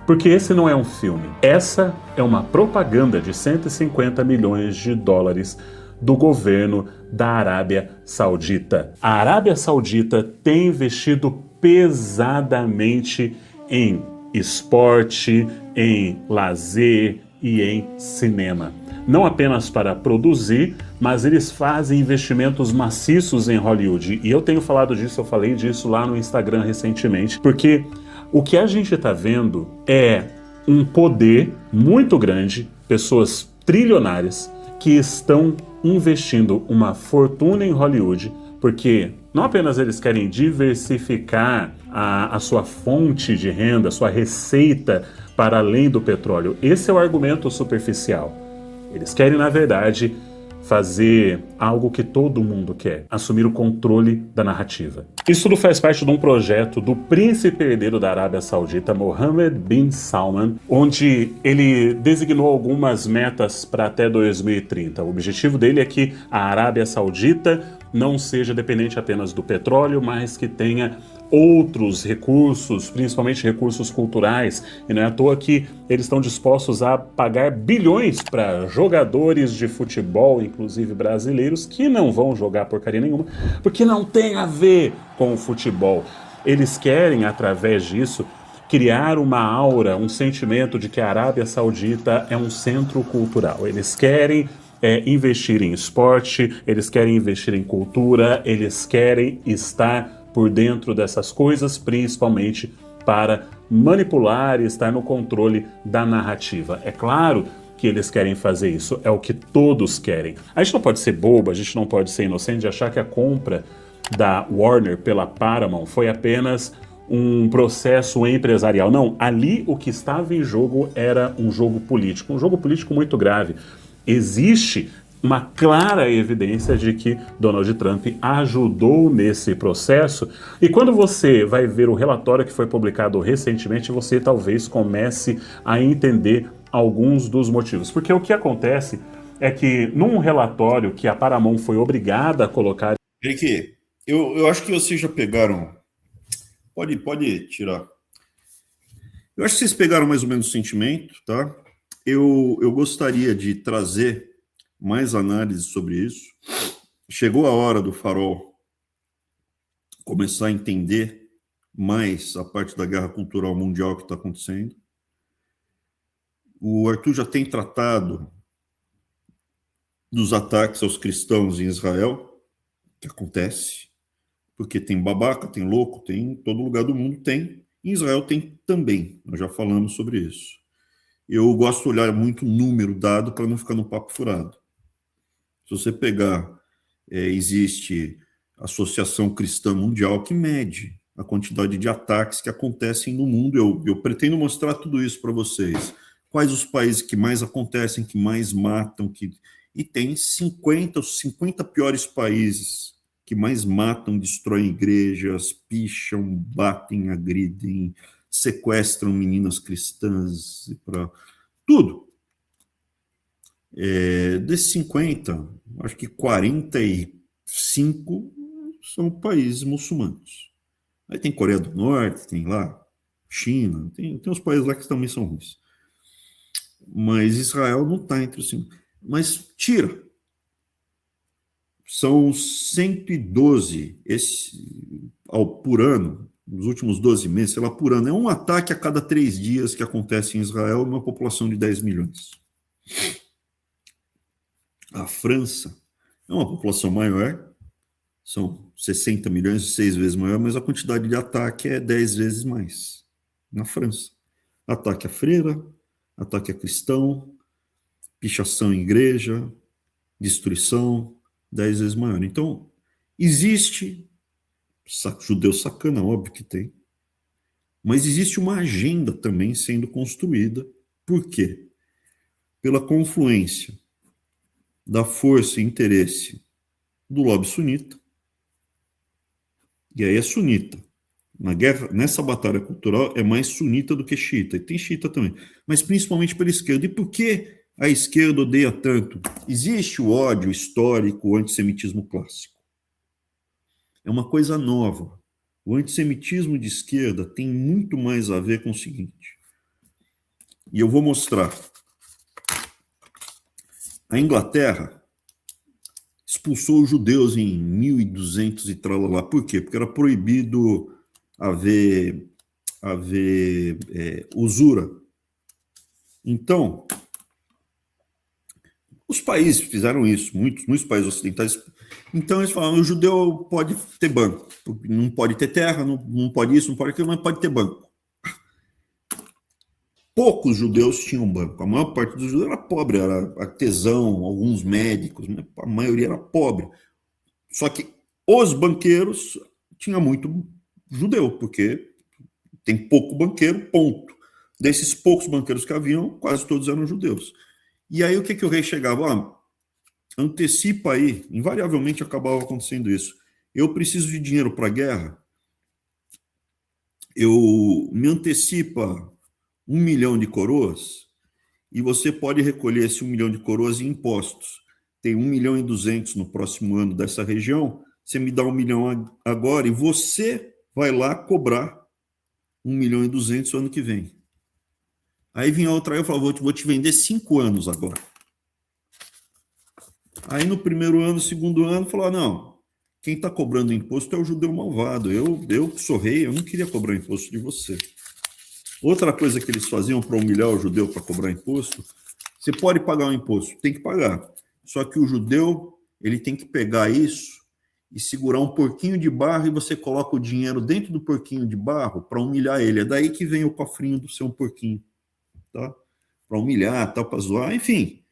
Porque esse não é um filme, essa é uma propaganda de 150 milhões de dólares do governo da Arábia Saudita. A Arábia Saudita tem investido pesadamente em esporte, em lazer e em cinema. Não apenas para produzir, mas eles fazem investimentos maciços em Hollywood. E eu tenho falado disso, eu falei disso lá no Instagram recentemente, porque o que a gente está vendo é um poder muito grande, pessoas trilionárias que estão investindo uma fortuna em Hollywood, porque não apenas eles querem diversificar a sua fonte de renda, a sua receita para além do petróleo. Esse é o argumento superficial. Eles querem, na verdade, fazer algo que todo mundo quer, assumir o controle da narrativa. Isso tudo faz parte de um projeto do príncipe herdeiro da Arábia Saudita, Mohammed bin Salman, onde ele designou algumas metas para até 2030. O objetivo dele é que a Arábia Saudita não seja dependente apenas do petróleo, mas que tenha outros recursos, principalmente recursos culturais, e não é à toa que eles estão dispostos a pagar bilhões para jogadores de futebol, inclusive brasileiros, que não vão jogar porcaria nenhuma, porque não tem a ver com o futebol. Eles querem, através disso, criar uma aura, um sentimento de que a Arábia Saudita é um centro cultural. Eles querem investir em esporte, eles querem investir em cultura, eles querem estar por dentro dessas coisas, principalmente para manipular e estar no controle da narrativa. É claro que eles querem fazer isso, é o que todos querem. A gente não pode ser bobo, a gente não pode ser inocente de achar que a compra da Warner pela Paramount foi apenas um processo empresarial. Não, ali o que estava em jogo era um jogo político muito grave. Existe uma clara evidência de que Donald Trump ajudou nesse processo, e quando você vai ver o relatório que foi publicado recentemente, você talvez comece a entender alguns dos motivos. Porque o que acontece é que num relatório que a Paramount foi obrigada a colocar... Rick, eu acho que vocês já pegaram Pode tirar. Eu acho que vocês pegaram mais ou menos o sentimento, tá? Eu gostaria de trazer mais análise sobre isso. Chegou a hora do Farol começar a entender mais a parte da guerra cultural mundial que está acontecendo. O Arthur já tem tratado dos ataques aos cristãos em Israel, que acontece, porque tem babaca, tem louco, tem em todo lugar do mundo tem. Em Israel tem também, nós já falamos sobre isso. Eu gosto de olhar muito o número dado para não ficar no papo furado. Se você pegar, existe a Associação Cristã Mundial que mede a quantidade de ataques que acontecem no mundo. Eu pretendo mostrar tudo isso para vocês. Quais os países que mais acontecem, que mais matam, e tem 50 piores países que mais matam, destroem igrejas, picham, batem, agridem, sequestram meninas cristãs, tudo. Desses 50, acho que 45 são países muçulmanos. Aí tem Coreia do Norte, tem lá China, tem uns países lá que também são ruins. Mas Israel não está entre os 5. Mas tira. São 112 por ano, nos últimos 12 meses, sei lá, por ano. É um ataque a cada 3 dias que acontece em Israel, uma população de 10 milhões. A França é uma população maior, são 60 milhões, 6 vezes maior, mas a quantidade de ataque é 10 vezes mais na França. Ataque a freira, ataque a cristão, pichação em igreja, destruição, 10 vezes maior. Então, existe judeu sacana, óbvio que tem, mas existe uma agenda também sendo construída. Por quê? Pela confluência da força e interesse do lobby sunita, e aí é sunita. Na guerra, nessa batalha cultural, é mais sunita do que xiita, e tem xiita também, mas principalmente pela esquerda. E por que a esquerda odeia tanto? Existe o ódio histórico, o antissemitismo clássico. É uma coisa nova. O antissemitismo de esquerda tem muito mais a ver com o seguinte, e eu vou mostrar. A Inglaterra expulsou os judeus em 1200 e tralala. Por quê? Porque era proibido haver usura. Então, os países fizeram isso, muitos países ocidentais. Então, eles falaram, o judeu pode ter banco, não pode ter terra, não pode isso, não pode aquilo, mas pode ter banco. Poucos judeus tinham banco, a maior parte dos judeus era pobre, era artesão, alguns médicos, a maioria era pobre. Só que os banqueiros tinham muito judeu, porque tem pouco banqueiro, ponto. Desses poucos banqueiros que haviam, quase todos eram judeus. E aí o que o rei chegava? Antecipa aí, invariavelmente acabava acontecendo isso. Eu preciso de dinheiro para a guerra, eu me antecipa 1 milhão de coroas, e você pode recolher esse 1 milhão de coroas em impostos. Tem 1.200.000 no próximo ano dessa região, você me dá 1 milhão agora, e você vai lá cobrar 1.200.000 ano que vem. Aí vinha outra, eu falava, vou te vender 5 anos agora. Aí no primeiro ano, segundo ano, falou, não, quem está cobrando imposto é o judeu malvado, eu que sou rei, eu não queria cobrar imposto de você. Outra coisa que eles faziam para humilhar o judeu para cobrar imposto, você pode pagar um imposto, tem que pagar. Só que o judeu, ele tem que pegar isso e segurar um porquinho de barro, e você coloca o dinheiro dentro do porquinho de barro para humilhar ele. É daí que vem o cofrinho do seu porquinho, tá? Para humilhar, tá, para zoar, enfim.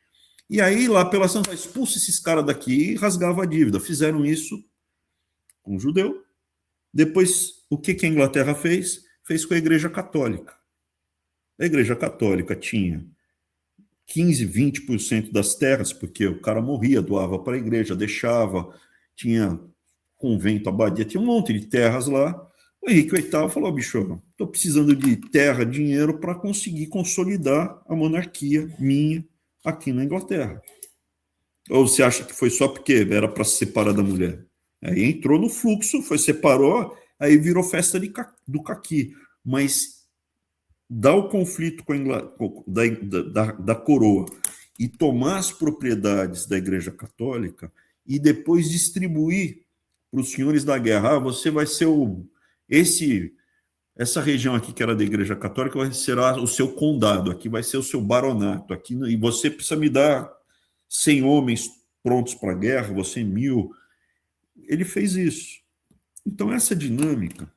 E aí, lá pela ação, expulsa esses caras daqui e rasgava a dívida. Fizeram isso com o judeu. Depois, o que a Inglaterra fez? Fez com a Igreja Católica. A Igreja Católica tinha 15, 20% das terras, porque o cara morria, doava para a igreja, deixava, tinha convento, abadia, tinha um monte de terras lá. O Henrique VIII falou, bicho, estou precisando de terra, dinheiro para conseguir consolidar a monarquia minha aqui na Inglaterra. Ou você acha que foi só porque era para se separar da mulher? Aí entrou no fluxo, separou, aí virou festa do caqui. Mas dar o conflito com da coroa e tomar as propriedades da Igreja Católica e depois distribuir para os senhores da guerra, você vai ser essa região aqui que era da Igreja Católica será o seu condado, aqui vai ser o seu baronato, aqui, e você precisa me dar 100 homens prontos para a guerra, você 1000. Ele fez isso. Então, essa dinâmica,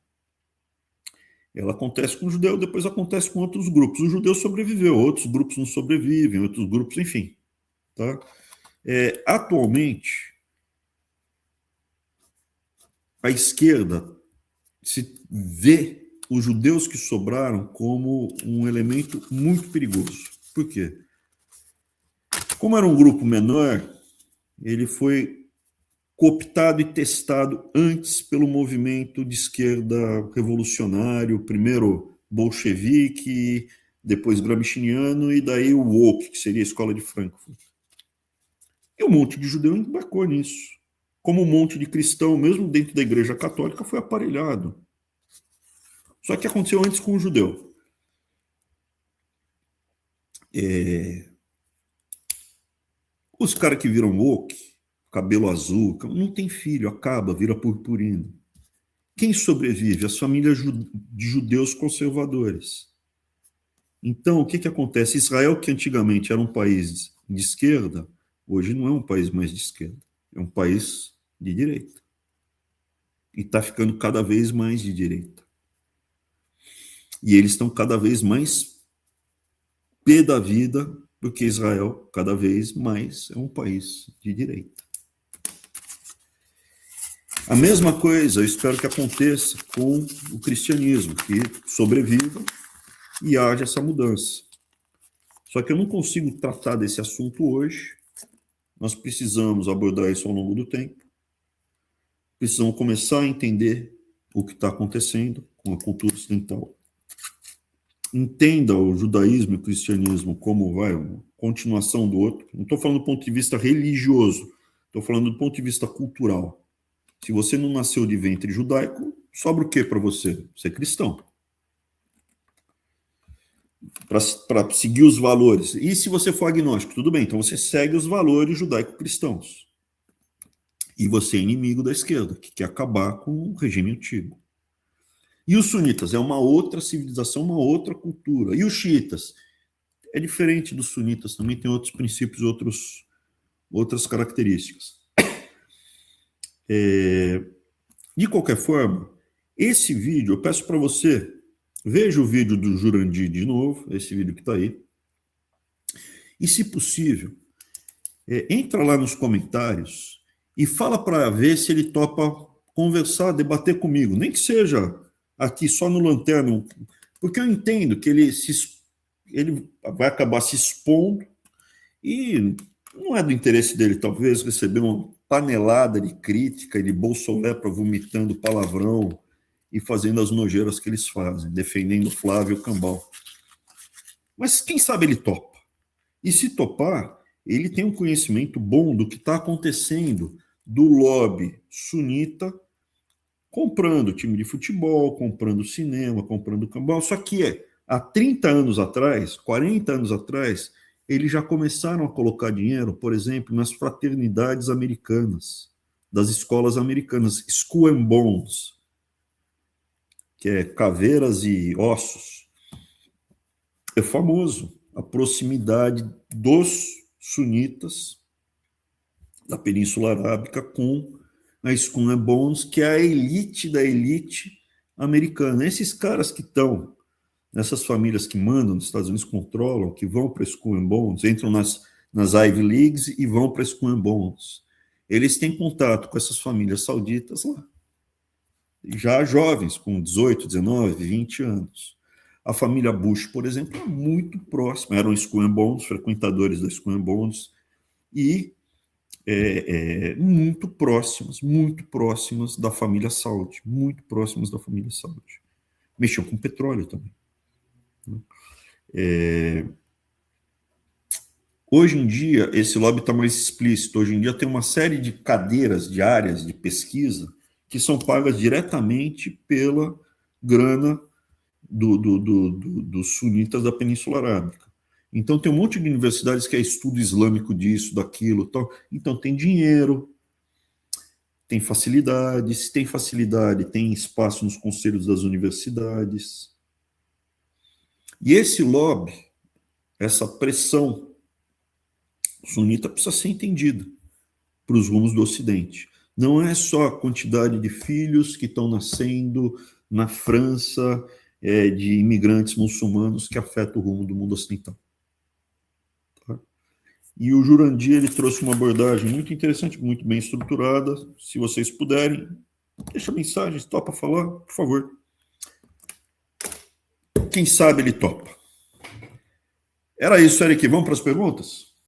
ela acontece com o judeu, depois acontece com outros grupos. O judeu sobreviveu, outros grupos não sobrevivem, outros grupos, enfim. Tá? Atualmente, a esquerda se vê os judeus que sobraram como um elemento muito perigoso. Por quê? Como era um grupo menor, ele foi cooptado e testado antes pelo movimento de esquerda revolucionário, primeiro bolchevique, depois gramsciano e daí o woke, que seria a escola de Frankfurt. E um monte de judeu embarcou nisso. Como um monte de cristão, mesmo dentro da Igreja Católica, foi aparelhado. Só que aconteceu antes com o judeu. Os caras que viram woke, cabelo azul, não tem filho, acaba, vira purpurina. Quem sobrevive? As famílias de judeus conservadores. Então, o que acontece? Israel, que antigamente era um país de esquerda, hoje não é um país mais de esquerda, é um país de direita. E está ficando cada vez mais de direita. E eles estão cada vez mais pé da vida, porque Israel cada vez mais é um país de direita. A mesma coisa eu espero que aconteça com o cristianismo, que sobreviva e haja essa mudança. Só que eu não consigo tratar desse assunto hoje, nós precisamos abordar isso ao longo do tempo, precisamos começar a entender o que está acontecendo com a cultura ocidental. Entenda o judaísmo e o cristianismo como uma continuação do outro. Não estou falando do ponto de vista religioso, estou falando do ponto de vista cultural. Se você não nasceu de ventre judaico, sobra o que para você? Ser cristão. Para seguir os valores. E se você for agnóstico, tudo bem, então você segue os valores judaico-cristãos. E você é inimigo da esquerda, que quer acabar com o regime antigo. E os sunitas é uma outra civilização, uma outra cultura. E os xiitas é diferente dos sunitas, também tem outros princípios, outras características. De qualquer forma, esse vídeo, eu peço para você, veja o vídeo do Jurandir de novo, esse vídeo que está aí, e se possível, entra lá nos comentários e fala para ver se ele topa conversar, debater comigo, nem que seja aqui só no Lanterna, porque eu entendo que ele vai acabar se expondo e não é do interesse dele, talvez, receber uma panelada de crítica e de bolsolepra vomitando palavrão e fazendo as nojeiras que eles fazem, defendendo Flávio Cambal. Mas quem sabe ele topa. E se topar, ele tem um conhecimento bom do que está acontecendo do lobby sunita comprando time de futebol, comprando cinema, comprando Cambal. Só que há 30 anos atrás, 40 anos atrás, eles já começaram a colocar dinheiro, por exemplo, nas fraternidades americanas, das escolas americanas, Skull and Bones, que é caveiras e ossos. É famoso a proximidade dos sunitas da Península Arábica com a Skull and Bones, que é a elite da elite americana. Esses caras que estão nessas famílias que mandam nos Estados Unidos, controlam, que vão para Skull and Bones, entram nas Ivy Leagues e vão para Skull and Bones. Eles têm contato com essas famílias sauditas lá. Já jovens, com 18, 19, 20 anos. A família Bush, por exemplo, é muito próxima. Eram Skull and Bones, frequentadores da Skull and Bones, e muito próximas da família Saud. Muito próximas da família Saud. Mexiam com petróleo também. Hoje em dia, esse lobby está mais explícito. Hoje em dia tem uma série de cadeiras, de áreas de pesquisa que são pagas diretamente pela grana dos sunitas da Península Arábica. Então tem um monte de universidades que é estudo islâmico disso, daquilo, tal. Então tem dinheiro, tem facilidade, se tem facilidade, tem espaço nos conselhos das universidades. E esse lobby, essa pressão sunita precisa ser entendida para os rumos do Ocidente. Não é só a quantidade de filhos que estão nascendo na França, de imigrantes muçulmanos que afeta o rumo do mundo ocidental. Tá? E o Jurandir, ele trouxe uma abordagem muito interessante, muito bem estruturada. Se vocês puderem, deixa mensagens, topa falar, por favor. Quem sabe ele topa. Era isso, Eric. Vamos para as perguntas?